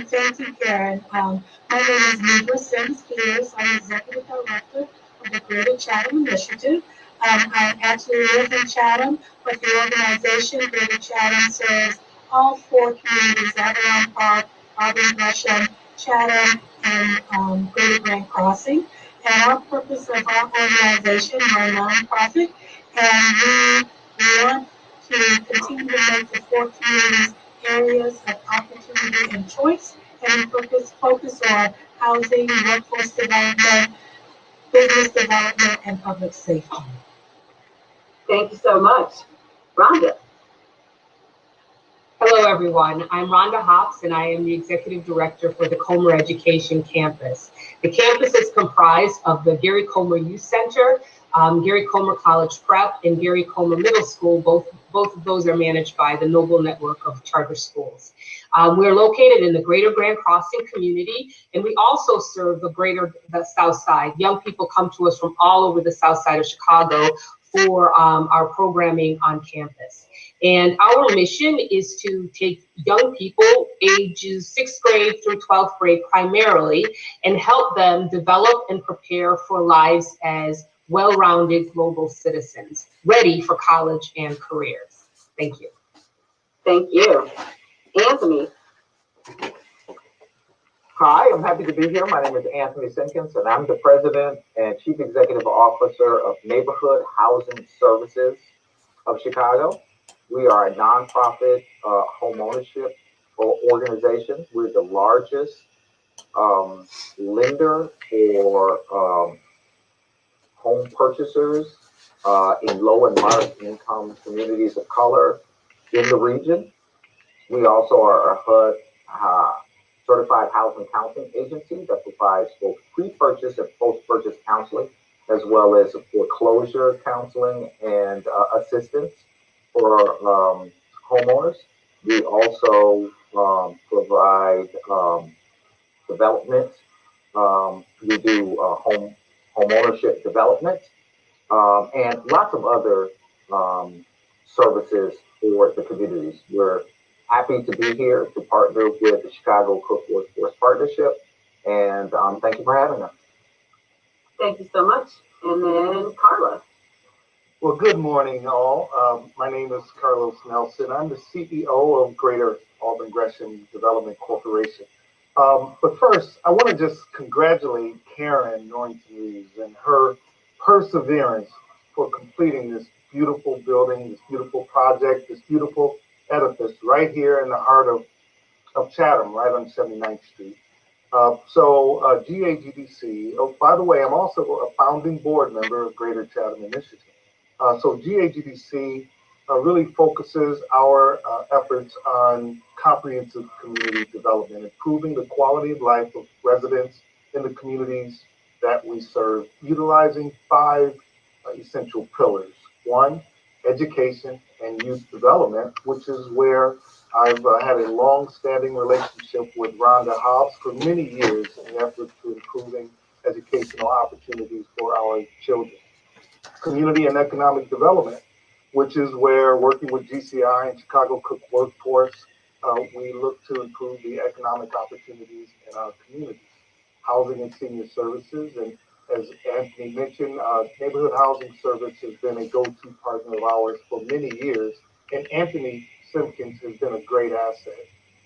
Thank you, Karen. My name is Nidra Sims Fears. I'm Executive Director of the Greater Chatham Initiative. I actually live in Chatham, but the organization, Greater Chatham, serves all 4 communities, Auburn Park, Auburn Gresham, Chatham, and Greater Grand Crossing. And our purpose of our organization, we're a nonprofit, and we want to continue to make the 4 communities areas of opportunity and choice, and focus on housing, workforce development, business development, and public safety. Thank you so much. Rhonda? Hello, everyone. I'm Rhonda Hops, and I am the Executive Director for the Comer Education Campus. The campus is comprised of the Gary Comer Youth Center, Gary Comer College Prep and Gary Comer Middle School, both of those are managed by the Noble Network of Charter Schools. We're located in the greater Grand Crossing community, and we also serve the South Side. Young people come to us from all over the South Side of Chicago for our programming on campus. And our mission is to take young people ages 6th grade through 12th grade primarily and help them develop and prepare for lives as well-rounded global citizens, ready for college and careers. Thank you. Thank you. Anthony. Hi, I'm happy to be here. My name is Anthony Simpkins, and I'm the President and Chief Executive Officer of Neighborhood Housing Services of Chicago. We are a nonprofit home ownership organization. We're the largest lender for home purchasers in low and moderate income communities of color in the region. We also are a HUD certified housing counseling agency that provides both pre-purchase and post-purchase counseling, as well as foreclosure counseling and assistance for homeowners. We also provide development. We do home ownership development and lots of other services for the communities. We're happy to be here to partner with the Chicago Cook Workforce Partnership, and thank you for having us. Thank you so much. And then Carla. Well, good morning, all. My name is Carlos Nelson. I'm the CEO of Greater Auburn Gresham Development Corporation. But first, I want to just congratulate Karen Norrington-Reeves and her perseverance for completing this beautiful building, this beautiful project, this beautiful edifice right here in the heart of Chatham, right on 79th Street. GAGDC, oh, by the way, I'm also a founding board member of Greater Chatham Initiative. So GAGDC really focuses our efforts on comprehensive community development, improving the quality of life of residents in the communities that we serve, utilizing 5 essential pillars. 1, education and youth development, which is where I've had a long-standing relationship with Rhonda Hobbs for many years in the effort to improving educational opportunities for our children. Community and economic development, which is where, working with GCI and Chicago Cook Workforce, we look to improve the economic opportunities in our communities. Housing and senior services, and as Anthony mentioned, Neighborhood Housing Service has been a go-to partner of ours for many years, and Anthony Simpkins has been a great asset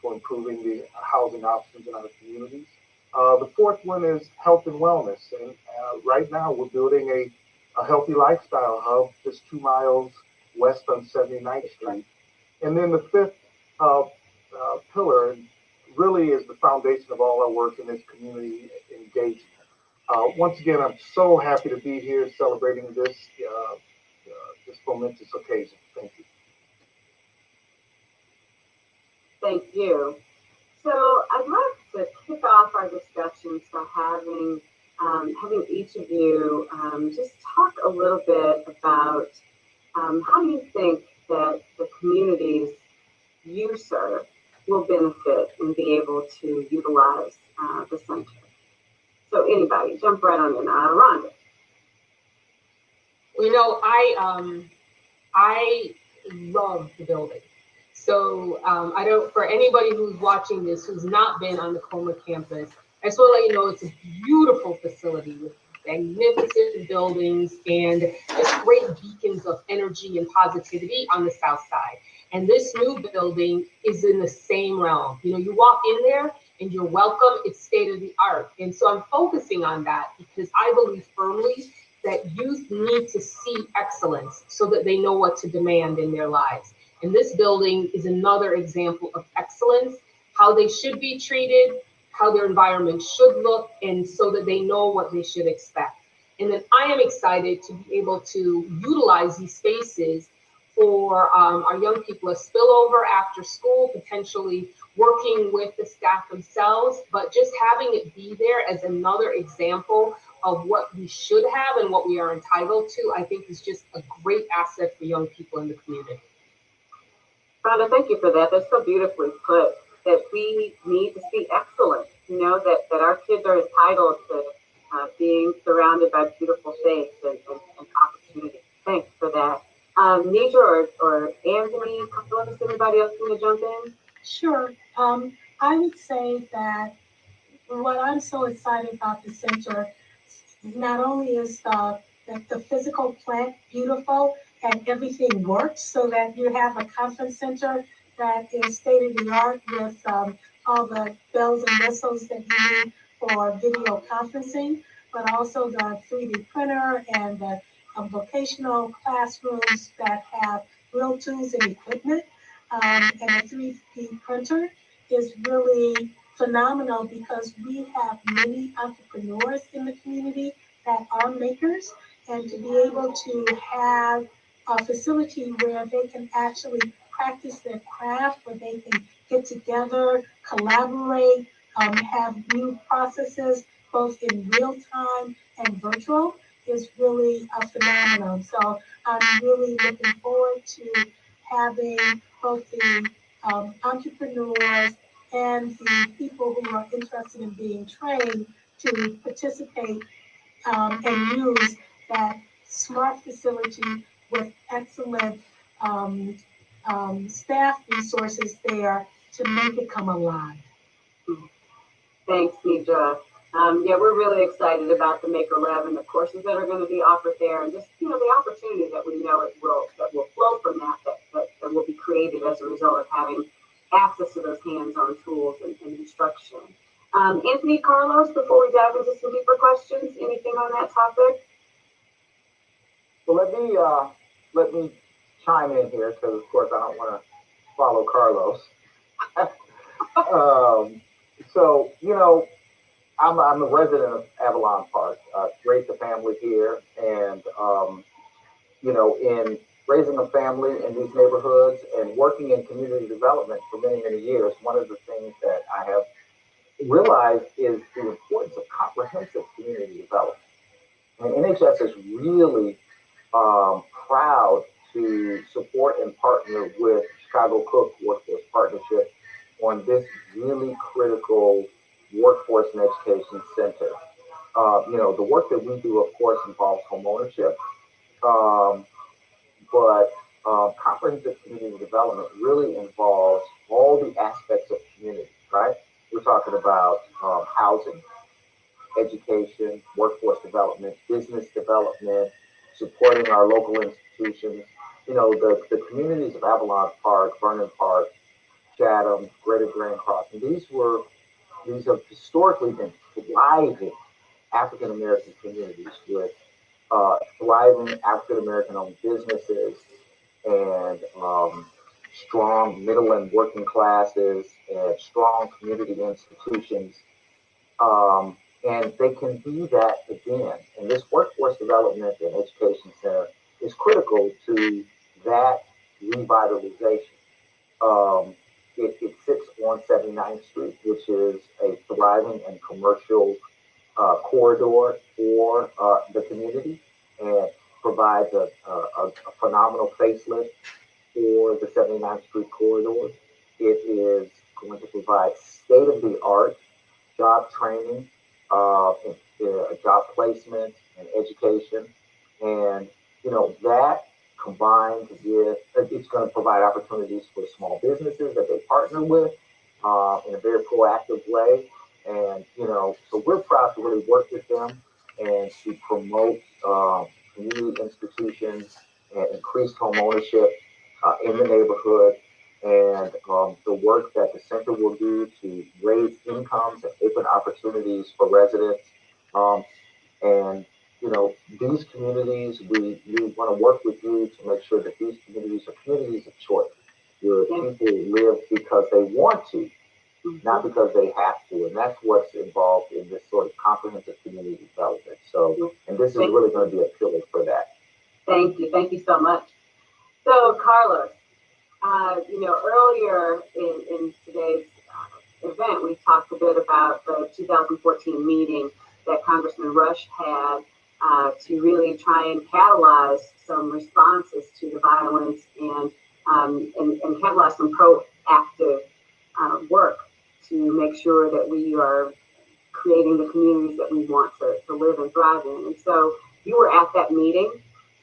for improving the housing options in our communities. The 4th one is health and wellness, and right now we're building a healthy lifestyle hub just 2 miles west on 79th Street. And then the 5th pillar really is the foundation of all our work in this community engagement. Once again, I'm so happy to be here celebrating this momentous occasion. Thank you. Thank you. So I'd like to kick off our discussions by having each of you just talk a little bit about how do you think that the communities you serve will benefit and be able to utilize the center. So anybody, jump right on in. Rhonda. You know, I love the building. So I don't, for anybody who's watching this who's not been on the Comer campus, I just want to let you know it's a beautiful facility with magnificent buildings and just great beacons of energy and positivity on the south side. And this new building is in the same realm. You know, you walk in there and you're welcome. It's state of the art. And so I'm focusing on that because I believe firmly that youth need to see excellence so that they know what to demand in their lives. And this building is another example of excellence, how they should be treated, how their environment should look, and so that they know what they should expect. And then I am excited to be able to utilize these spaces for our young people, a spillover after school, potentially working with the staff themselves, but just having it be there as another example of what we should have and what we are entitled to, I think is just a great asset for young people in the community. Rhonda, thank you for that. That's so beautifully put, that we need to be excellent, you know, that our kids are entitled to being surrounded by beautiful faith and opportunity. Thanks for that. Nidra or Anthony, does anybody else want to jump in? Sure. I would say that what I'm so excited about the center, not only is the physical plant beautiful and everything works so that you have a conference center that is state of the art with all the bells and whistles that you need for video conferencing, but also the 3D printer and the vocational classrooms that have real tools and equipment. And a 3D printer is really phenomenal because we have many entrepreneurs in the community that are makers, and to be able to have a facility where they can actually practice their craft, where they can get together, collaborate, have new processes both in real time and virtual is really a phenomenon. So I'm really looking forward to having both the entrepreneurs and the people who are interested in being trained to participate and use that smart facility with excellent staff resources there to make it come alive. Thanks, Nidra. Yeah, we're really excited about the Maker Lab and the courses that are going to be offered there, and just, you know, the opportunity that we know that will flow from that will be created as a result of having access to those hands-on tools and instruction. Anthony, Carlos, before we dive into some deeper questions, anything on that topic? Well, let me chime in here because, of course, I don't want to follow Carlos. So, you know, I'm a resident of Avalon Park, raised a family here, and, you know, in raising a family in these neighborhoods and working in community development for many, many years, one of the things that I have realized is the importance of comprehensive community development. And NHS is really proud to support and partner with Chicago Cook Workforce Partnership on this really critical workforce and education center. You know, the work that we do, of course, involves home ownership, but comprehensive community development really involves all the aspects of community, right? We're talking about housing, education, workforce development, business development, supporting our local institutions. You know, the communities of Avalon Park, Vernon Park, Chatham, Greater Grand Crossing, these have historically been thriving African American communities with thriving African American owned businesses and strong middle and working classes and strong community institutions. And they can be that again. And this workforce development and education center is critical to that revitalization. It sits on 79th Street, which is a thriving and commercial corridor for the community, and provides a phenomenal facelift for the 79th Street corridor. It is going to provide state-of-the-art job training, job placement, and education. And, you know, that combined with, it's going to provide opportunities for small businesses that they partner with in a very proactive way. And, you know, so we're proud to really work with them and to promote community institutions and increased home ownership in the neighborhood, and the work that the center will do to raise incomes and open opportunities for residents. And, you know, these communities, we want to work with you to make sure that these communities are communities of choice, where people live because they want to, not because they have to. And that's what's involved in this sort of comprehensive community development. So, and this is really going to be a pillar for that. Thank you so much. So, Carlos, you know, earlier in today's event, we talked a bit about the 2014 meeting that Congressman Rush had to really try and catalyze some responses to the violence and catalyze some proactive work to make sure that we are creating the communities that we want to live and thrive in. And so you were at that meeting.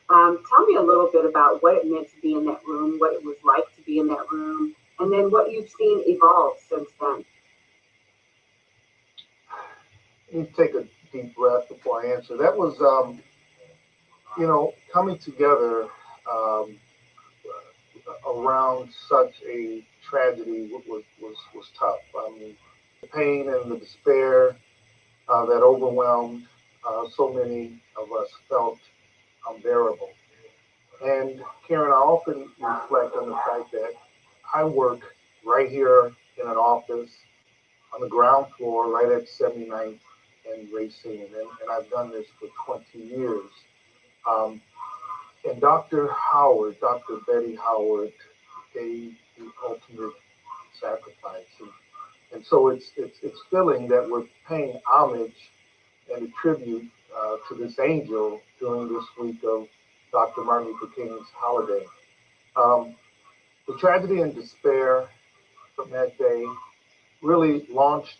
Tell me a little bit about what it meant to be in that room, what it was like to be in that room, and then what you've seen evolve since then. Let me take a deep breath before I answer. That was, coming together around such a tragedy was tough. I mean, the pain and the despair that overwhelmed so many of us felt unbearable. And Karen, I often reflect on the fact that I work right here in an office on the ground floor, right at 79th and Racine, and I've done this for 20 years. And Dr. Betty Howard, gave the ultimate sacrifice, and so it's filling that we're paying homage and a tribute to this angel during this week of Dr. Martin Luther King's holiday. The tragedy and despair from that day really launched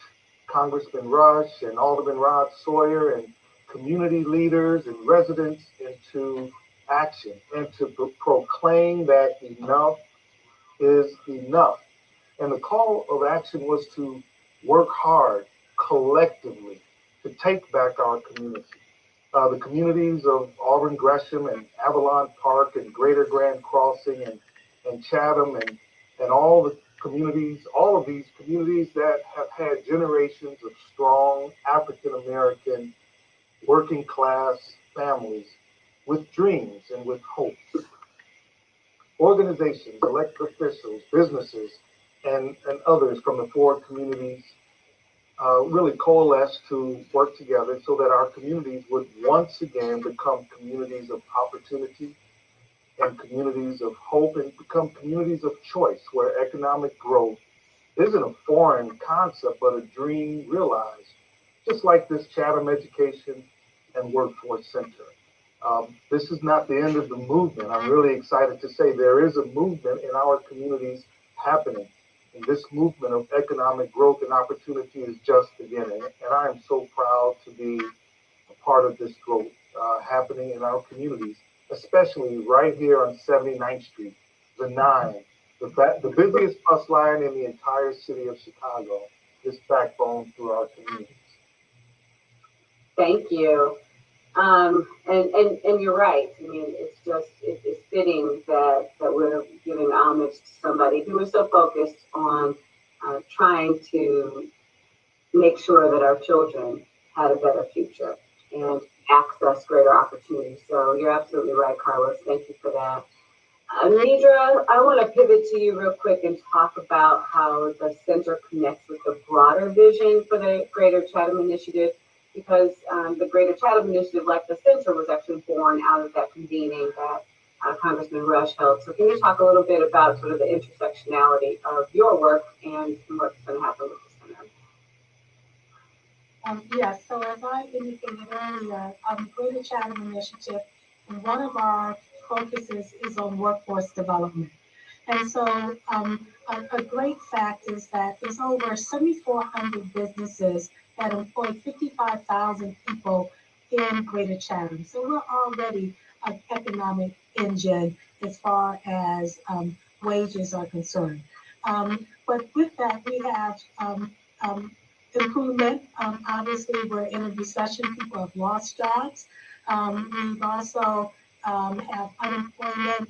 Congressman Rush and Alderman Rod Sawyer and community leaders and residents into action and to proclaim that enough is enough. And the call of action was to work hard collectively to take back our community. The communities of Auburn, Gresham, and Avalon Park, and Greater Grand Crossing, and Chatham, and all the communities, all of these communities that have had generations of strong African American working class families with dreams and with hopes. Organizations, elected officials, businesses, and others from the four communities really coalesced to work together so that our communities would once again become communities of opportunity and communities of hope and become communities of choice where economic growth isn't a foreign concept but a dream realized, just like this Chatham Education and Workforce Center. This is not the end of the movement. I'm really excited to say there is a movement in our communities happening. And this movement of economic growth and opportunity is just beginning. And I am so proud to be a part of this growth happening in our communities, especially right here on 79th Street, the 9, the busiest bus line in the entire city of Chicago, this backbone through our communities. Thank you. And you're right. I mean, it's fitting that we're giving homage to somebody who is so focused on trying to make sure that our children had a better future and access greater opportunities. So you're absolutely right, Carlos. Thank you for that. Nidra, I want to pivot to you real quick and talk about how the center connects with the broader vision for the Greater Chatham Initiative, because the Greater Chatham Initiative, like the center, was actually born out of that convening that Congressman Rush held. So can you talk a little bit about sort of the intersectionality of your work and what's going to happen with the center? Yes, so as I indicated earlier, Greater Chatham Initiative, and one of our focuses is on workforce development. And so a great fact is that there's over 7,400 businesses that employ 55,000 people in Greater Chatham. So we're already an economic engine as far as wages are concerned. But with that, we have improvement. Obviously, we're in a recession. People have lost jobs. We've also have unemployment.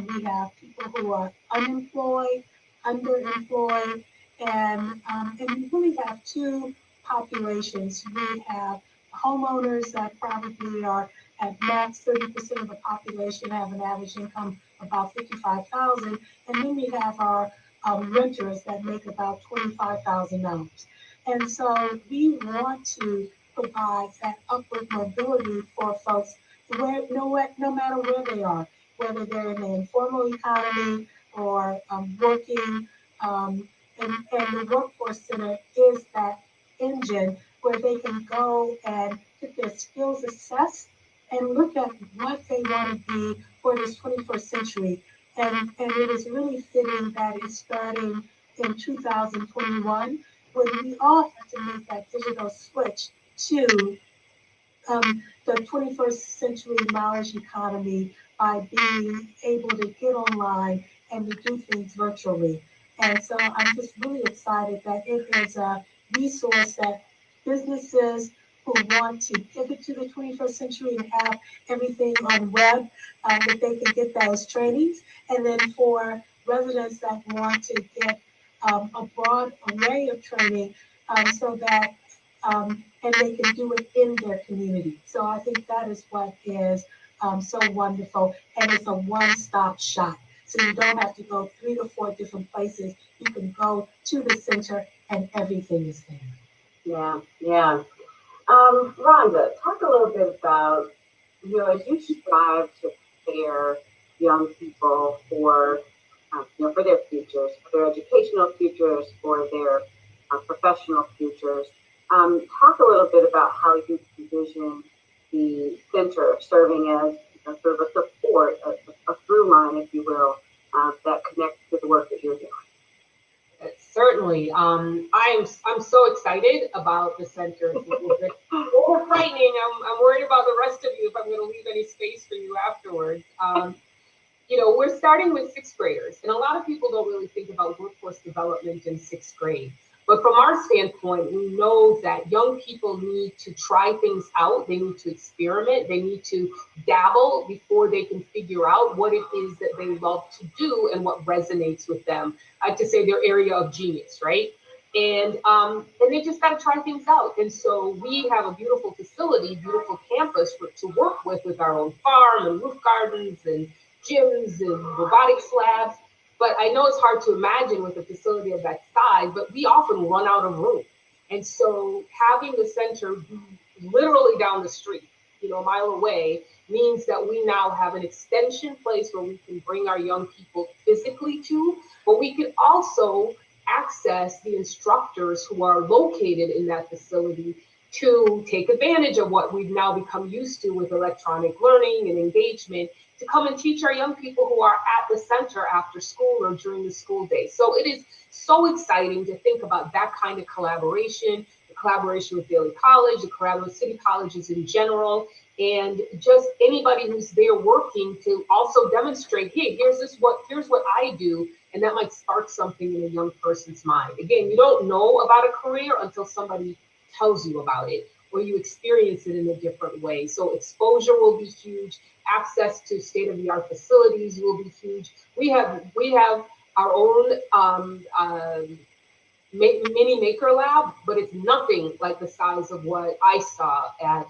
We have people who are unemployed, underemployed, and we really have two populations. We have homeowners that probably are at max 30% of the population have an average income of about $55,000, and then we have our renters that make about $25,000. And so we want to provide that upward mobility for folks where no matter where they are, whether they're in the informal economy or working, and the Workforce Center is that engine where they can go and get their skills assessed and look at what they want to be for this 21st century. And it is really fitting that it's starting in 2021 when we all have to make that digital switch to the 21st century knowledge economy by being able to get online and to do things virtually. And so I'm just really excited that it is a resource that businesses who want to pivot to the 21st century and have everything on web, that they can get those trainings. And then for residents that want to get a broad array of training so that and they can do it in their community. So I think that is what is so wonderful, and it's a one-stop shop. So you don't have to go 3 to 4 different places. You can go to the center, and everything is there. Yeah, yeah. Rhonda, talk a little bit about, as you strive to prepare young people for, for their futures, for their educational futures, for their professional futures. Talk a little bit about how you envision the center serving as sort of a support, a through line, if you will, that connects to the work that you're doing. Certainly. I'm so excited about the center. It's a little bit frightening. I'm worried about the rest of you if I'm going to leave any space for you afterwards. We're starting with 6th graders, and a lot of people don't really think about workforce development in 6th grade. But from our standpoint, we know that young people need to try things out. They need to experiment. They need to dabble before they can figure out what it is that they love to do and what resonates with them. I like to say their area of genius, right? And they just got to try things out. And so we have a beautiful facility, beautiful campus to work with our own farm and roof gardens and gyms and robotics labs. But I know it's hard to imagine with a facility of that size, but we often run out of room. And so having the center be literally down the street, a mile away, means that we now have an extension place where we can bring our young people physically to, but we can also access the instructors who are located in that facility to take advantage of what we've now become used to with electronic learning and engagement, to come and teach our young people who are at the center after school or during the school day. So it is so exciting to think about that kind of collaboration, the collaboration with Daly College, the collaboration with city colleges in general, and just anybody who's there working to also demonstrate, hey, here's what I do, and that might spark something in a young person's mind. Again, you don't know about a career until somebody tells you about it, or you experience it in a different way. So exposure will be huge. Access to state-of-the-art facilities will be huge. We have our own mini maker lab, but it's nothing like the size of what I saw at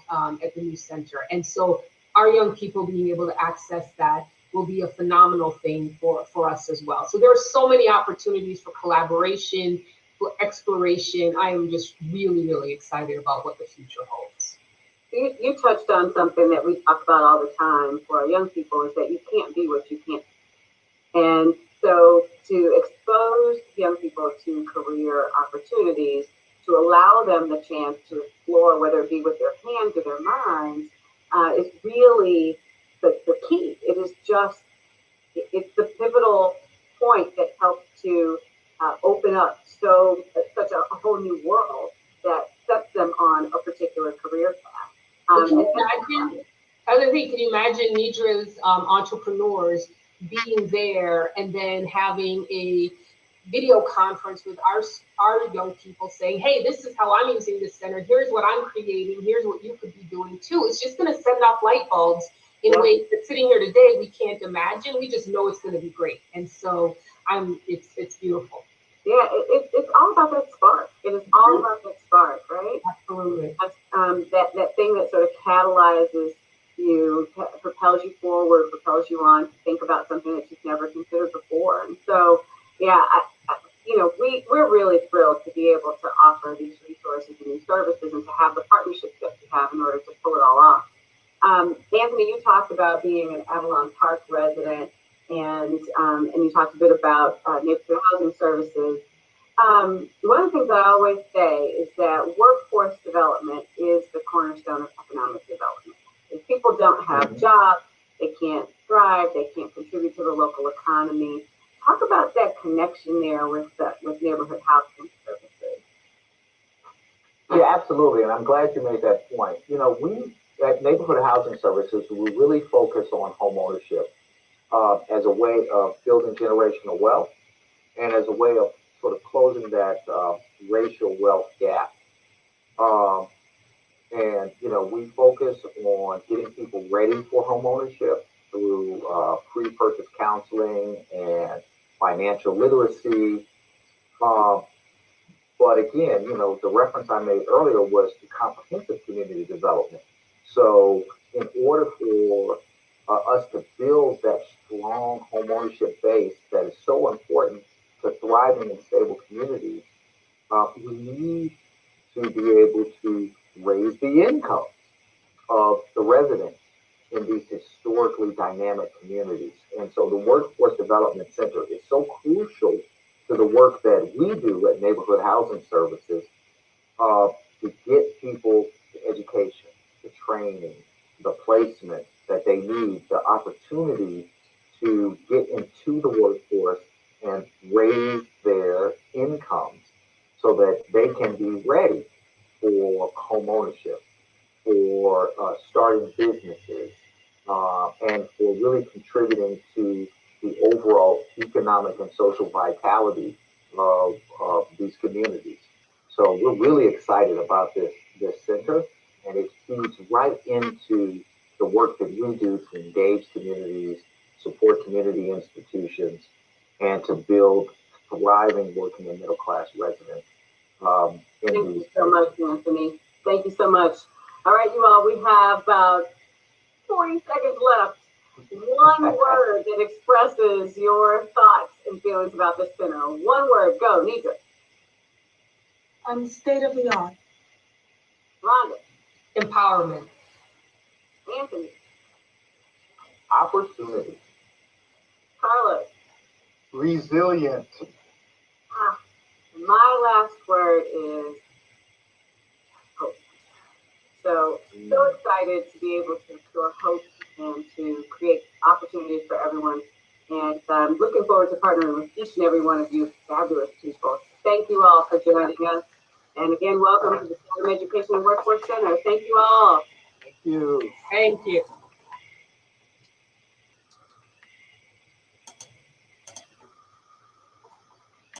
the new center. And so our young people being able to access that will be a phenomenal thing for us as well. So there are so many opportunities for collaboration, for exploration. I am just really, really excited about what the future holds. You touched on something that we talk about all the time for our young people, is that you can't be what you can't. And so to expose young people to career opportunities, to allow them the chance to explore, whether it be with their hands or their minds, is really the key. It's the pivotal point that helps to open up such a whole new world that sets them on a particular career path. Can you imagine Nidra's entrepreneurs being there and then having a video conference with our young people saying, hey, this is how I'm using this center. Here's what I'm creating. Here's what you could be doing too. It's just going to send off light bulbs in ways that sitting here today, we can't imagine. We just know it's going to be great. And so it's beautiful. Yeah, it's all about that spark. It is all about that spark, right? Absolutely. That's, that thing that sort of catalyzes you, propels you forward, propels you on to think about something that you've never considered before. And so, yeah, we're really thrilled to be able to offer these resources and these services and to have the partnerships that we have in order to pull it all off. Anthony, you talked about being an Avalon Park resident, and you talked a bit about neighborhood housing services. One of the things I always say is that workforce development is the cornerstone of economic development. If people don't have jobs, they can't thrive, they can't contribute to the local economy. Talk about that connection there with neighborhood housing services. Yeah, absolutely. And I'm glad you made that point. You know, we at Neighborhood Housing Services, we really focus on home ownership as a way of building generational wealth and as a way of sort of closing that racial wealth gap. And, you know, we focus on getting people ready for home ownership through pre-purchase counseling and financial literacy. But again, you know, the reference I made earlier was to comprehensive community development. So in order for us to build that strong homeownership base that is so important to thriving and stable communities, we need to be able to raise the income of the residents in these historically dynamic communities. And so the Workforce Development Center is so crucial to the work that we do at Neighborhood Housing Services to get people the education, the training, the placement that they need, the opportunity to get into the workforce and raise their incomes so that they can be ready for home ownership, for starting businesses, and for really contributing to the overall economic and social vitality of these communities. So we're really excited about this center, and it feeds right into the work that we do to engage communities, support community institutions, and to build thriving working and middle class residents. Thank you so much, Anthony. Thank you so much. All right, you all, we have about 40 seconds left. One word that expresses your thoughts and feelings about this center. One word, go, Nidra. State of the art. Rhonda. Empowerment. Anthony. Opportunity. Carlos. Resilient. My last word is hope. So excited to be able to restore hope and to create opportunities for everyone. And I'm looking forward to partnering with each and every one of you fabulous people. Thank you all for joining us. And again, welcome to the Chatham Education and Workforce Center. Thank you all. Thank you. Thank you.